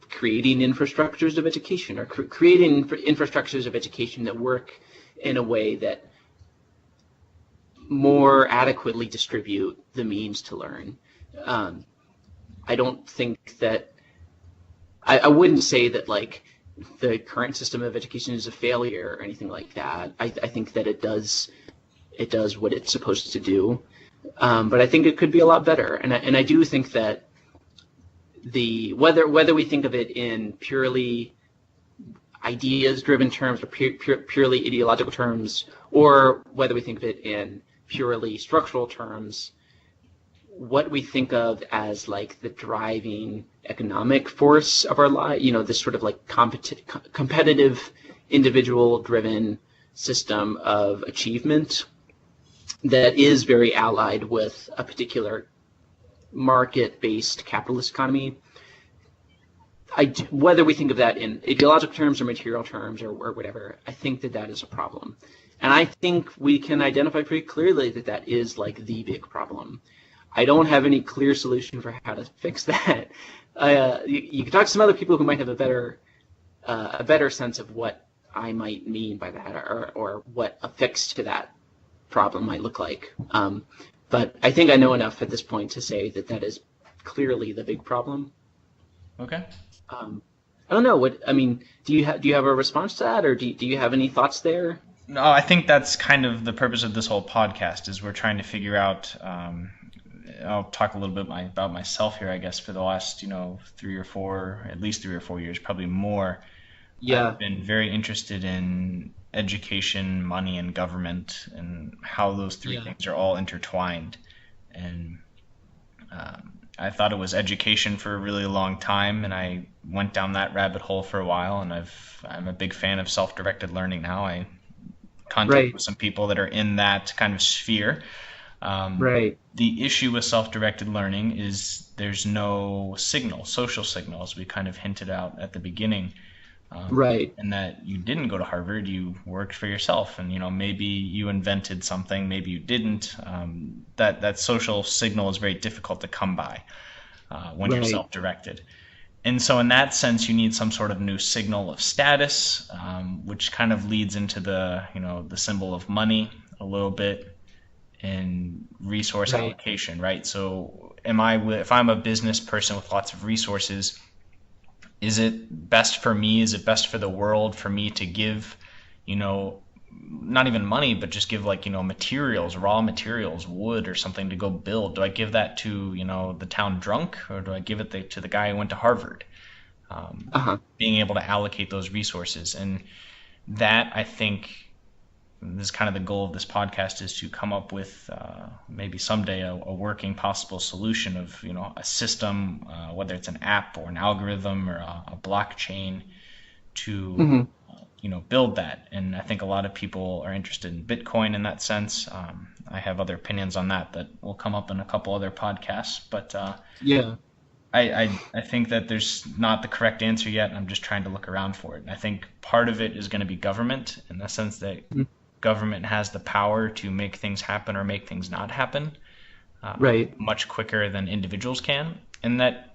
creating infrastructures of education, or creating infrastructures of education that work in a way that more adequately distribute the means to learn. I don't think that I wouldn't say that like the current system of education is a failure or anything like that. I think that it does what it's supposed to do, but I think it could be a lot better. And I do think that whether we think of it in purely ideas-driven terms or purely ideological terms, or whether we think of it in purely structural terms, what we think of as like the driving economic force of our life, this sort of like competitive, individual-driven system of achievement that is very allied with a particular market-based capitalist economy. Whether we think of that in ideological terms or material terms or whatever, I think that is a problem. And I think we can identify pretty clearly that is like the big problem. I don't have any clear solution for how to fix that. You can talk to some other people who might have a better sense of what I might mean by that, or what a fix to that problem might look like. But I think I know enough at this point to say that is clearly the big problem. Okay. I don't know. Do you have a response to that, or do you have any thoughts there? No, I think that's kind of the purpose of this whole podcast, is we're trying to figure out. I'll talk a little bit about myself here, I guess. For the last, 3 or 4, at least 3 or 4 years, probably more. Yeah. I've been very interested in education, money, and government, and how those three things are all intertwined. And I thought it was education for a really long time, and I went down that rabbit hole for a while. And I'm a big fan of self-directed learning now. I contact with some people that are in that kind of sphere. The issue with self-directed learning is there's no social signal, as we kind of hinted out at the beginning. And that you didn't go to Harvard, you worked for yourself, and maybe you invented something, maybe you didn't. That social signal is very difficult to come by when you're self-directed. And so in that sense, you need some sort of new signal of status, which kind of leads into the symbol of money a little bit, and resource allocation, right? So if I'm a business person with lots of resources, is it best for me? Is it best for the world for me to give, not even money, but just give materials, raw materials, wood or something to go build? Do I give that to, the town drunk, or do I give it to the guy who went to Harvard? Being able to allocate those resources. And that, I think, this is kind of the goal of this podcast, is to come up with maybe someday a working possible solution of a system, whether it's an app or an algorithm or a blockchain, to build that. And I think a lot of people are interested in Bitcoin in that sense. I have other opinions on that will come up in a couple other podcasts, but I think that there's not the correct answer yet. I'm just trying to look around for it. And I think part of it is going to be government, in the sense that government has the power to make things happen or make things not happen much quicker than individuals can. And that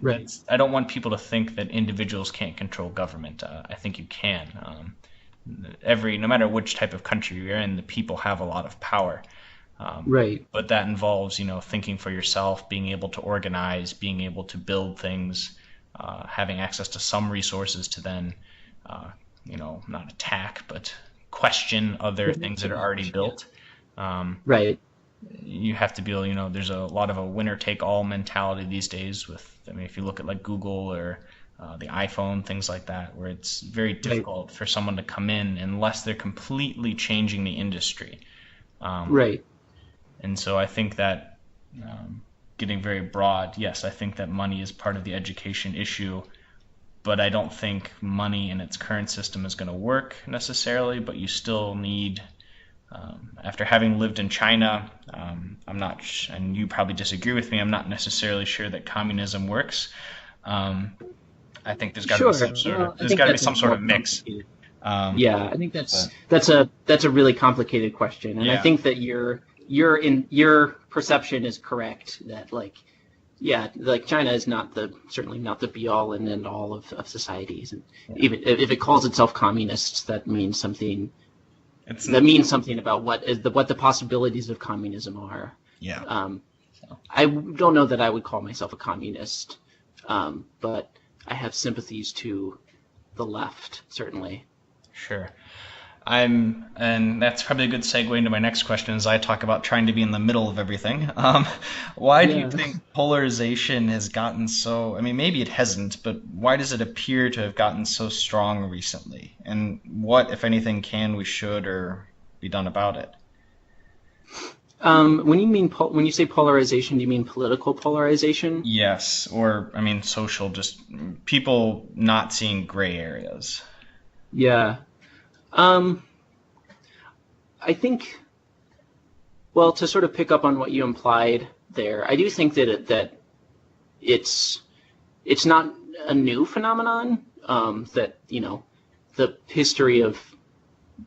I don't want people to think that individuals can't control government. I think you can. No matter which type of country you're in, the people have a lot of power. But that involves, thinking for yourself, being able to organize, being able to build things, having access to some resources to then, not attack, but question other things that are already built. Right. You have to be able, there's a lot of a winner-take-all mentality these days if you look at like Google or the iPhone, things like that, where it's very difficult for someone to come in unless they're completely changing the industry. Right. And so I think that, getting very broad, yes, I think that money is part of the education issue, but I don't think money in its current system is going to work necessarily, but you still need... after having lived in China, I'm not, and you probably disagree with me, I'm not necessarily sure that communism works. I think there's got to be some sort of mix. I think that's a really complicated question, and I think that your perception is correct. That China is certainly not the be all and end all of societies, and even if it calls itself communist, that means something. That means something about what the possibilities of communism are. Yeah. I don't know that I would call myself a communist, but I have sympathies to the left, certainly. Sure. And that's probably a good segue into my next question as I talk about trying to be in the middle of everything. Why do you think polarization has gotten so, maybe it hasn't, but why does it appear to have gotten so strong recently? And what, if anything, should or be done about it? When you say polarization, do you mean political polarization? Yes, or social, just people not seeing gray areas. Yeah. I think, to sort of pick up on what you implied there, I do think that it's not a new phenomenon, that, the history of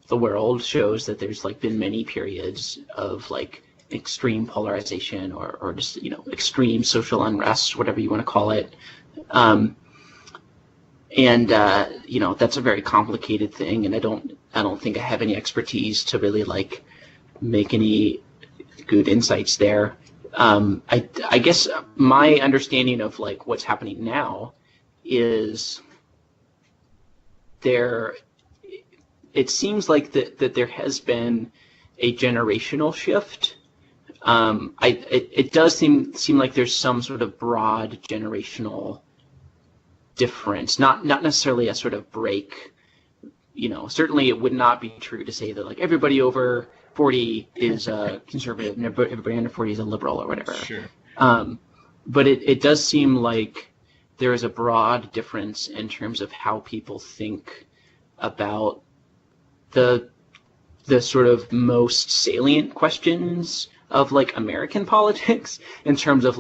the world shows that there's been many periods of extreme polarization or just, extreme social unrest, whatever you want to call it. That's a very complicated thing, and I don't think I have any expertise to really make any good insights there. I guess my understanding of what's happening now is it seems that there has been a generational shift. It does seem like there's some sort of broad generational difference, not necessarily a sort of break. Certainly it would not be true to say that everybody over 40 is a conservative and everybody under 40 is a liberal or whatever. Sure. But it does seem like there is a broad difference in terms of how people think about the sort of most salient questions of American politics, in terms of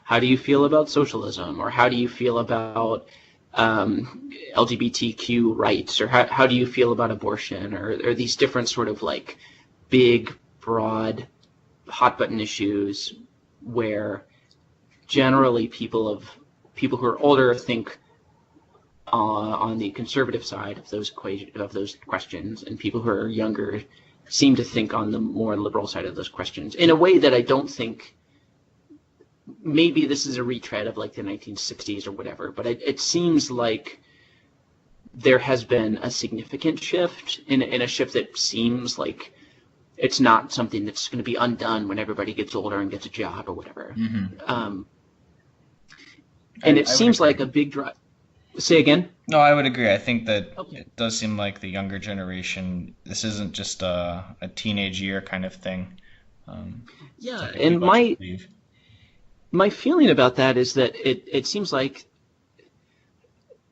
how do you feel about socialism, or how do you feel about LGBTQ rights, or how do you feel about abortion, or these different sort of big, broad, hot button issues where generally people who are older think on the conservative side of those questions, and people who are younger seem to think on the more liberal side of those questions in a way that I don't think. Maybe this is a retread of the 1960s or whatever, but it seems like there has been a significant shift, in a shift that seems like it's not something that's going to be undone when everybody gets older and gets a job or whatever. Mm-hmm. And it seems like a big drive. Say again? No, I would agree. I think that It does seem like the younger generation, this isn't just a teenage year kind of thing. And my feeling about that is that it seems like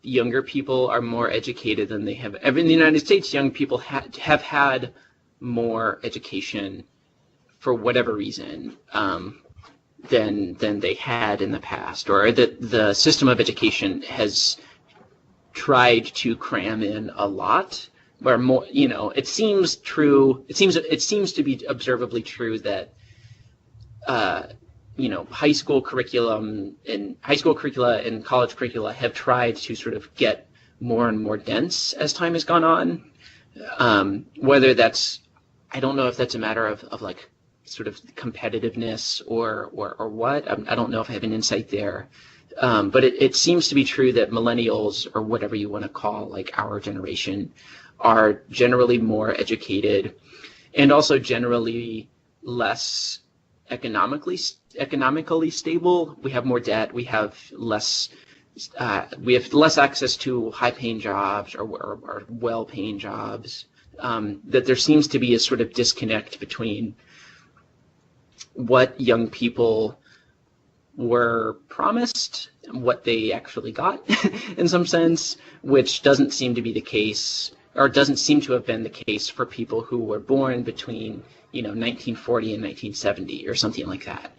younger people are more educated than they have ever. In the United States, young people have had more education for whatever reason than they had in the past, or that the system of education has tried to cram in a lot, where more, it seems true. It seems to be observably true that high school curricula and college curricula have tried to sort of get more and more dense as time has gone on. Whether that's, I don't know if that's a matter of sort of competitiveness or what. I don't know if I have an insight there. But it seems to be true that millennials, or whatever you want to call our generation, are generally more educated and also generally less economically stable. We have more debt. We have less access to high-paying jobs or well-paying jobs. That there seems to be a sort of disconnect between what young people were promised and what they actually got in some sense, which doesn't seem to be the case, or doesn't seem to have been the case for people who were born between 1940 and 1970 or something like that.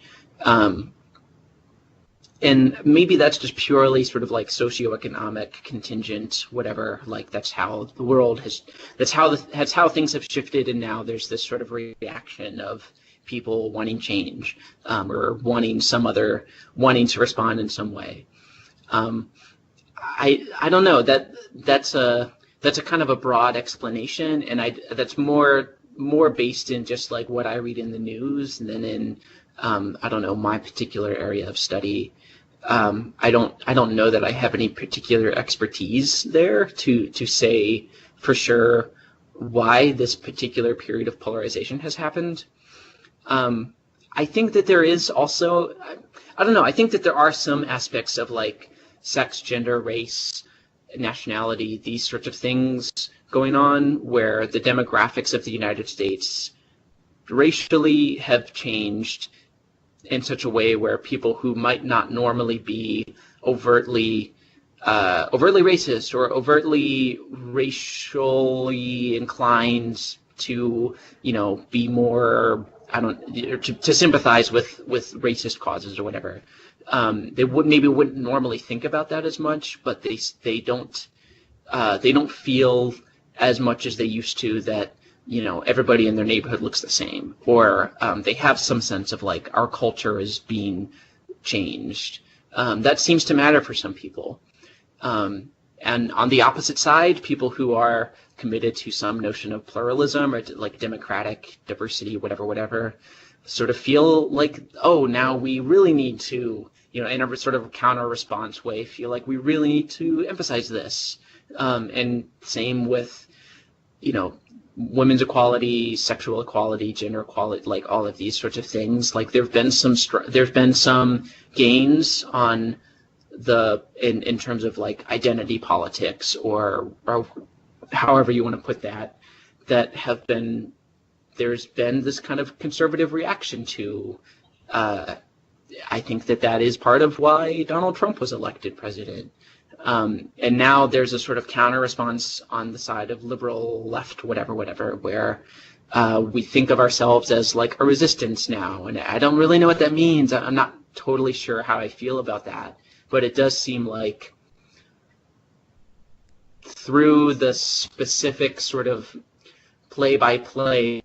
And maybe that's just purely sort of like socioeconomic contingent, whatever. Like that's how the world has, that's how things have shifted, and now there's this sort of reaction of people wanting change, or wanting to respond in some way. I don't know, that's a kind of a broad explanation, and that's more based in just like what I read in the news than in I don't know, my particular area of study. I don't know that I have any particular expertise there to say for sure why this particular period of polarization has happened. I think that there is also, I don't know, I think that there are some aspects of like sex, gender, race, nationality, these sorts of things going on where the demographics of the United States racially have changed in such a way where people who might not normally be overtly racist or overtly racially inclined to, be more, to sympathize with racist causes or whatever. They wouldn't normally think about that as much, but they don't feel as much as they used to that everybody in their neighborhood looks the same, or they have some sense of like our culture is being changed. That seems to matter for some people. And on the opposite side, people who are committed to some notion of pluralism or like democratic diversity, whatever, sort of feel like, oh, now we really need to, in a sort of counter-response way, feel like we really need to emphasize this. And same with, women's equality, sexual equality, gender equality, like all of these sorts of things. Like there've been some gains on in terms of like identity politics or however you want to put that there's been this kind of conservative reaction to. I think that is part of why Donald Trump was elected president. And now there's a sort of counter response on the side of liberal left, whatever, where we think of ourselves as like a resistance now. And I don't really know what that means. I'm not totally sure how I feel about that. But it does seem like through the specific sort of play-by-play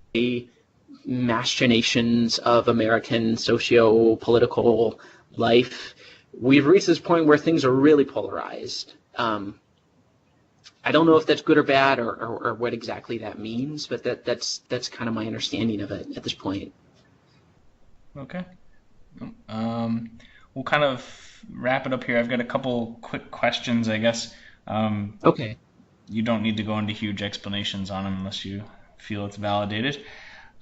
machinations of American socio-political life, we've reached this point where things are really polarized. I don't know if that's good or bad or what exactly that means, but that's kind of my understanding of it at this point. Okay. We'll kind of wrap it up here. I've got a couple quick questions, I guess. Okay. You don't need to go into huge explanations on them unless you feel it's validated.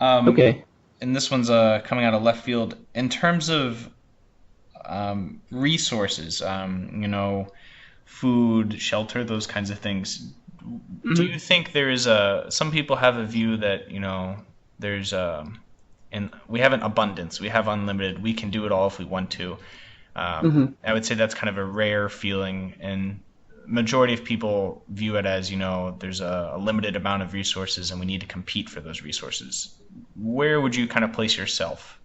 Okay. And this one's coming out of left field. In terms of resources, food, shelter, those kinds of things. Mm-hmm. Do you think there is some people have a view that, there's and we have an abundance, we have unlimited, we can do it all if we want to. Mm-hmm. I would say that's kind of a rare feeling, and majority of people view it as, there's a limited amount of resources and we need to compete for those resources. Where would you kind of place yourself?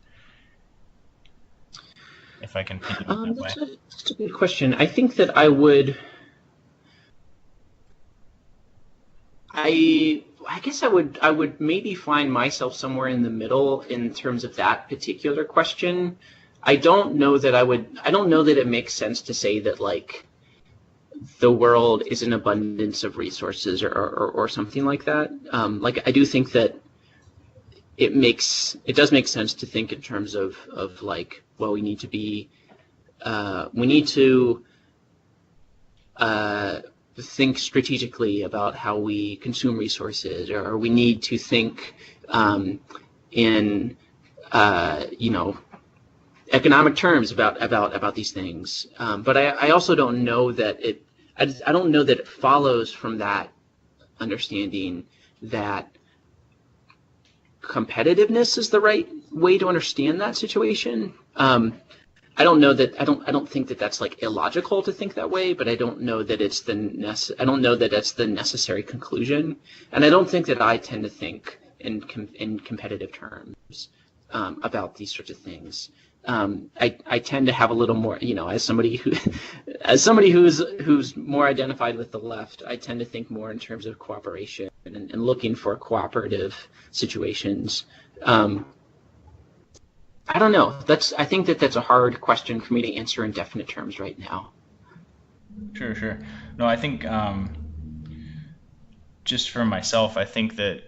If I can think of it that way. That's a good question. I think that I would. I guess I would maybe find myself somewhere in the middle in terms of that particular question. I don't know that it makes sense to say that like the world is an abundance of resources or something like that. Like I do think that it does make sense to think in terms of like, well, we need to think strategically about how we consume resources, or we need to think in economic terms about these things. But I also don't know that I don't know that it follows from that understanding that competitiveness is the right way to understand that situation. I don't think that that's like illogical to think that way, but I don't know that it's the necessary conclusion, and I don't think that I tend to think in competitive terms about these sorts of things. I tend to have a little more, as somebody who's more identified with the left, I tend to think more in terms of cooperation and looking for cooperative situations. I don't know. I think that's a hard question for me to answer in definite terms right now. Sure. No, I think just for myself, I think that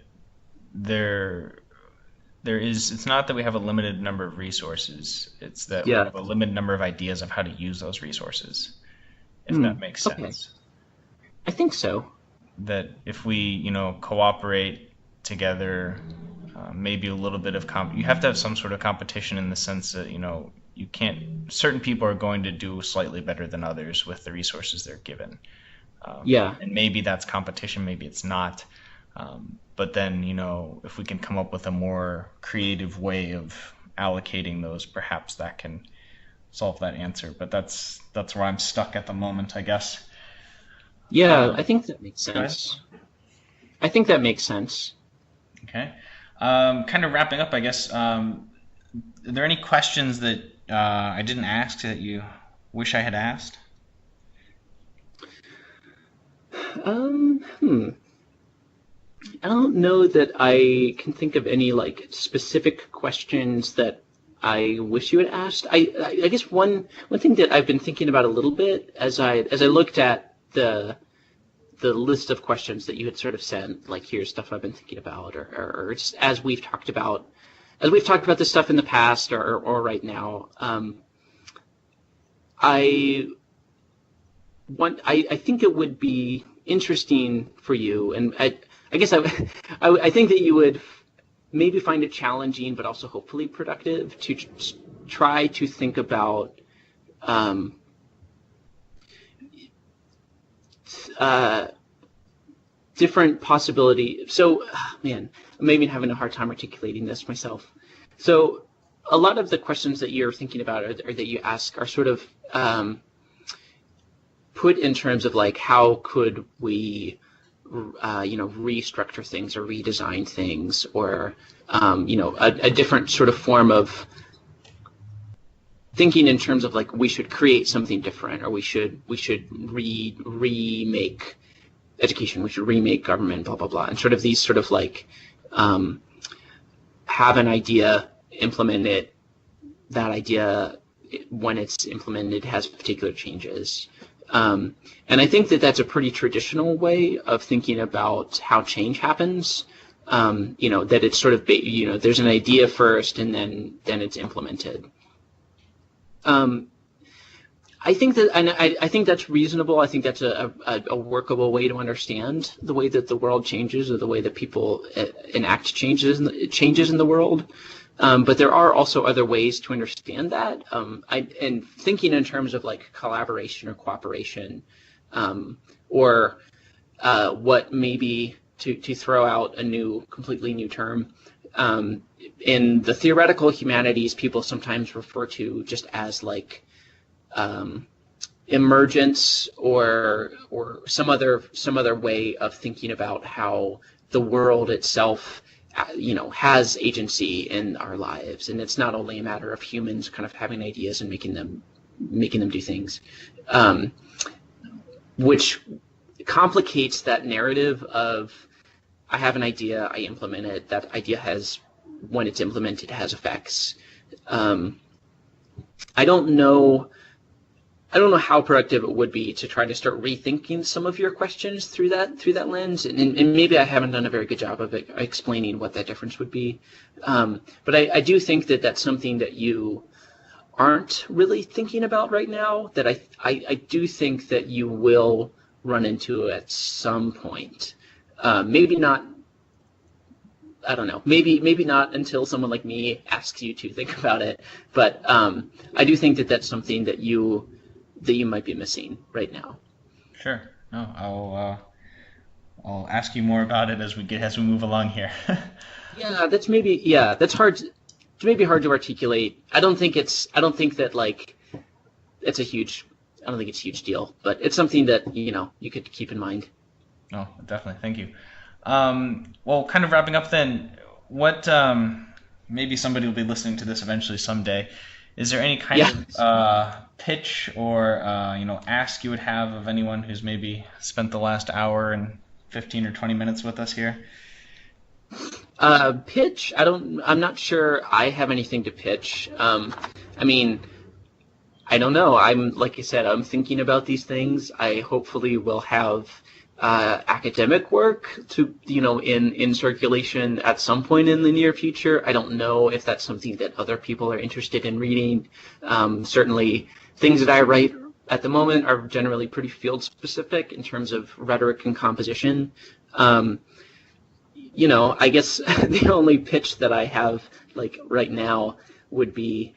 it's not that we have a limited number of resources. It's that we have a limited number of ideas of how to use those resources, if that makes sense. Okay. I think so. That if we, cooperate together, maybe a little bit of you have to have some sort of competition in the sense that, you can't, certain people are going to do slightly better than others with the resources they're given. And maybe that's competition, maybe it's not. But then, if we can come up with a more creative way of allocating those, perhaps that can solve that answer. But that's where I'm stuck at the moment, I guess. Yeah, I think that makes sense. I think that makes sense. Okay. Kind of wrapping up, I guess. Are there any questions that I didn't ask that you wish I had asked? I don't know that I can think of any specific questions that I wish you had asked. I guess one thing that I've been thinking about a little bit as I looked at the list of questions that you had sort of sent, like here's stuff I've been thinking about, or just as we've talked about this stuff in the past or right now. I think it would be interesting for you, and I guess I think that you would maybe find it challenging, but also hopefully productive to try to think about different possibilities. So, man, I'm maybe having a hard time articulating this myself. So, a lot of the questions that you're thinking about or that you ask are sort of put in terms of how could we restructure things or redesign things, or a different sort of form of thinking in terms of we should create something different, or we should remake education, we should remake government, blah blah blah, and sort of these sort of have an idea, implement it. That idea, when it's implemented, has particular changes. And I think that that's a pretty traditional way of thinking about how change happens. That it's sort of there's an idea first, and then it's implemented. I think that, and I think that's reasonable. I think that's a workable way to understand the way that the world changes, or the way that people enact changes in the world. But there are also other ways to understand that. And thinking in terms of collaboration or cooperation, or what maybe to throw out a completely new term. In the theoretical humanities, people sometimes refer to just as emergence or some other way of thinking about how the world itself has agency in our lives, and it's not only a matter of humans kind of having ideas and making them do things, which complicates that narrative of I have an idea, I implement it, that idea when it's implemented has effects. I don't know how productive it would be to try to start rethinking some of your questions through that lens, and maybe I haven't done a very good job of explaining what that difference would be. But I do think that that's something that you aren't really thinking about right now, that I do think that you will run into at some point. Maybe not. I don't know. Maybe not until someone like me asks you to think about it. But I do think that that's something that you might be missing right now. Sure. No, I'll ask you more about it as we move along here. That's hard. It's maybe hard to articulate. I don't think it's a huge deal, but it's something that you could keep in mind. Oh, definitely. Thank you. Well, kind of wrapping up then, what maybe somebody will be listening to this eventually someday. Is there any kind of pitch or ask you would have of anyone who's maybe spent the last hour and 15 or 20 minutes with us here? Pitch? I'm not sure I have anything to pitch. I mean, I don't know. Like I said, I'm thinking about these things. I hopefully will have academic work to in circulation at some point in the near future. I don't know if that's something that other people are interested in reading. Certainly, things that I write at the moment are generally pretty field specific in terms of rhetoric and composition. I guess the only pitch that I have right now would be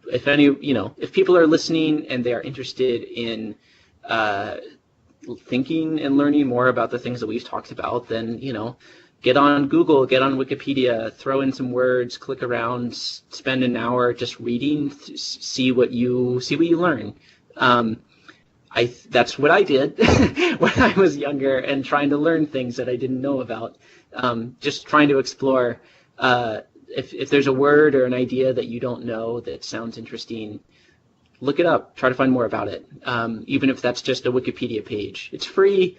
if people are listening and they are interested in thinking and learning more about the things that we've talked about, then get on Google, get on Wikipedia, throw in some words, click around, spend an hour just reading, see what you learn. That's what I did when I was younger and trying to learn things that I didn't know about. Just trying to explore. If there's a word or an idea that you don't know that sounds interesting, look it up. Try to find more about it. Even if that's just a Wikipedia page. It's free.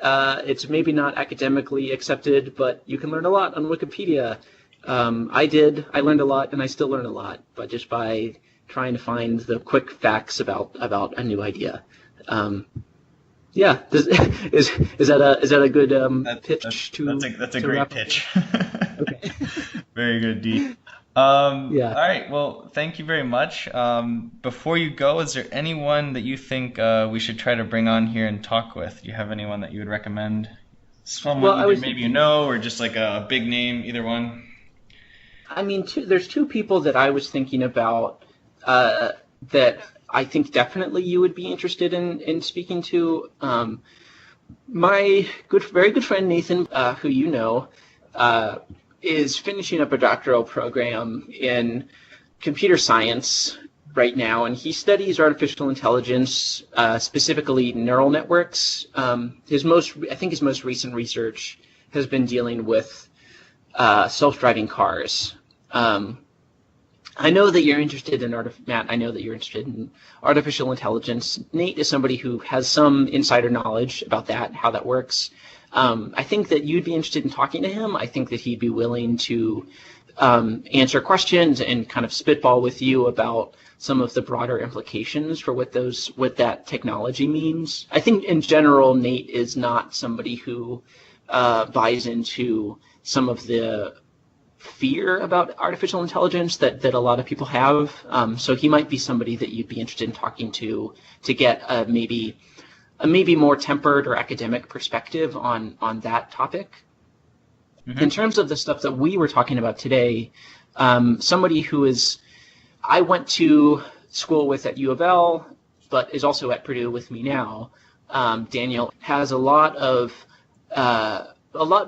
It's maybe not academically accepted, but you can learn a lot on Wikipedia. I learned a lot, and I still learn a lot, but just by trying to find the quick facts about a new idea. Is that a good pitch? That's a great pitch. Okay. Very good, Dee. All right. Well, thank you very much. Before you go, is there anyone that you think we should try to bring on here and talk with? Do you have anyone that you would recommend? Someone maybe you know, or just like a big name, either one? I mean, there's two people that I was thinking about that I think definitely you would be interested in speaking to. My very good friend Nathan, who you know, is finishing up a doctoral program in computer science right now, and he studies artificial intelligence, specifically neural networks. His most recent research has been dealing with self-driving cars. I know that you're interested in Matt. I know that you're interested in artificial intelligence. Nate is somebody who has some insider knowledge about that, how that works. I think that you'd be interested in talking to him. I think that he'd be willing to answer questions and kind of spitball with you about some of the broader implications for what that technology means. I think in general, Nate is not somebody who buys into some of the fear about artificial intelligence that a lot of people have. So he might be somebody that you'd be interested in talking to get a maybe more tempered or academic perspective on that topic. Mm-hmm. In terms of the stuff that we were talking about today, somebody who I went to school with at U of L, but is also at Purdue with me now, Daniel, has a lot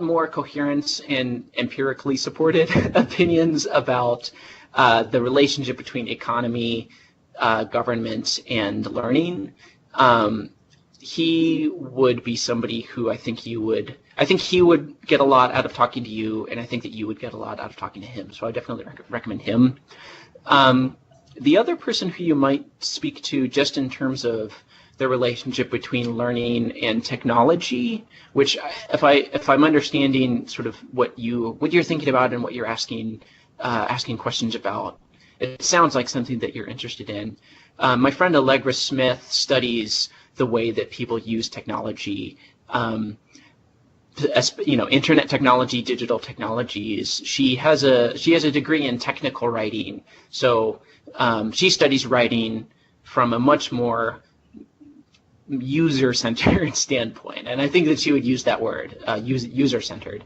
more coherent and empirically supported opinions about the relationship between economy, government, and learning. He would be somebody who I think he would get a lot out of talking to you, and I think that you would get a lot out of talking to him. So I definitely recommend him. The other person who you might speak to, just in terms of the relationship between learning and technology, which, if I'm understanding sort of what you're thinking about and what you're asking questions about, it sounds like something that you're interested in. My friend Allegra Smith studies the way that people use technology, internet technology, digital technologies. She has a degree in technical writing, so she studies writing from a much more user-centered standpoint. And I think that she would use that word, user-centered.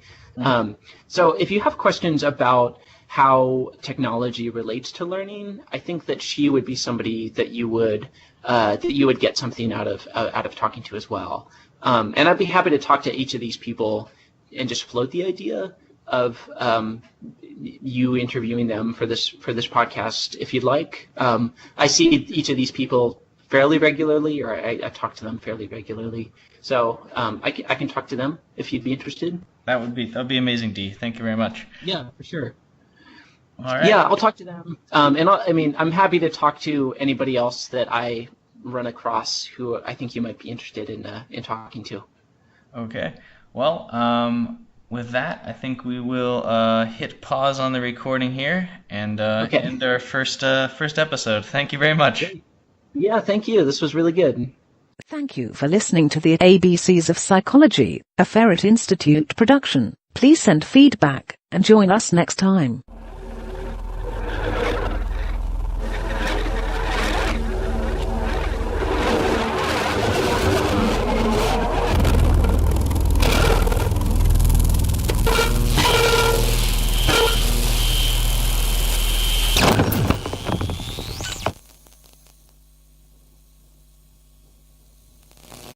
So if you have questions about how technology relates to learning, I think that she would be somebody that you would get something out of talking to as well. And I'd be happy to talk to each of these people and just float the idea of you interviewing them for this podcast if you'd like. I see each of these people fairly regularly, or I talk to them fairly regularly. So I can talk to them if you'd be interested. That would be amazing, Dee. Thank you very much. Yeah, for sure. All right. Yeah, I'll talk to them. And I'm happy to talk to anybody else that I run across who I think you might be interested in talking to. Okay. Well, with that, I think we will hit pause on the recording here and end our first episode. Thank you very much. Great. Yeah, thank you. This was really good. Thank you for listening to the ABCs of Psychology, a Ferret Institute production. Please send feedback and join us next time.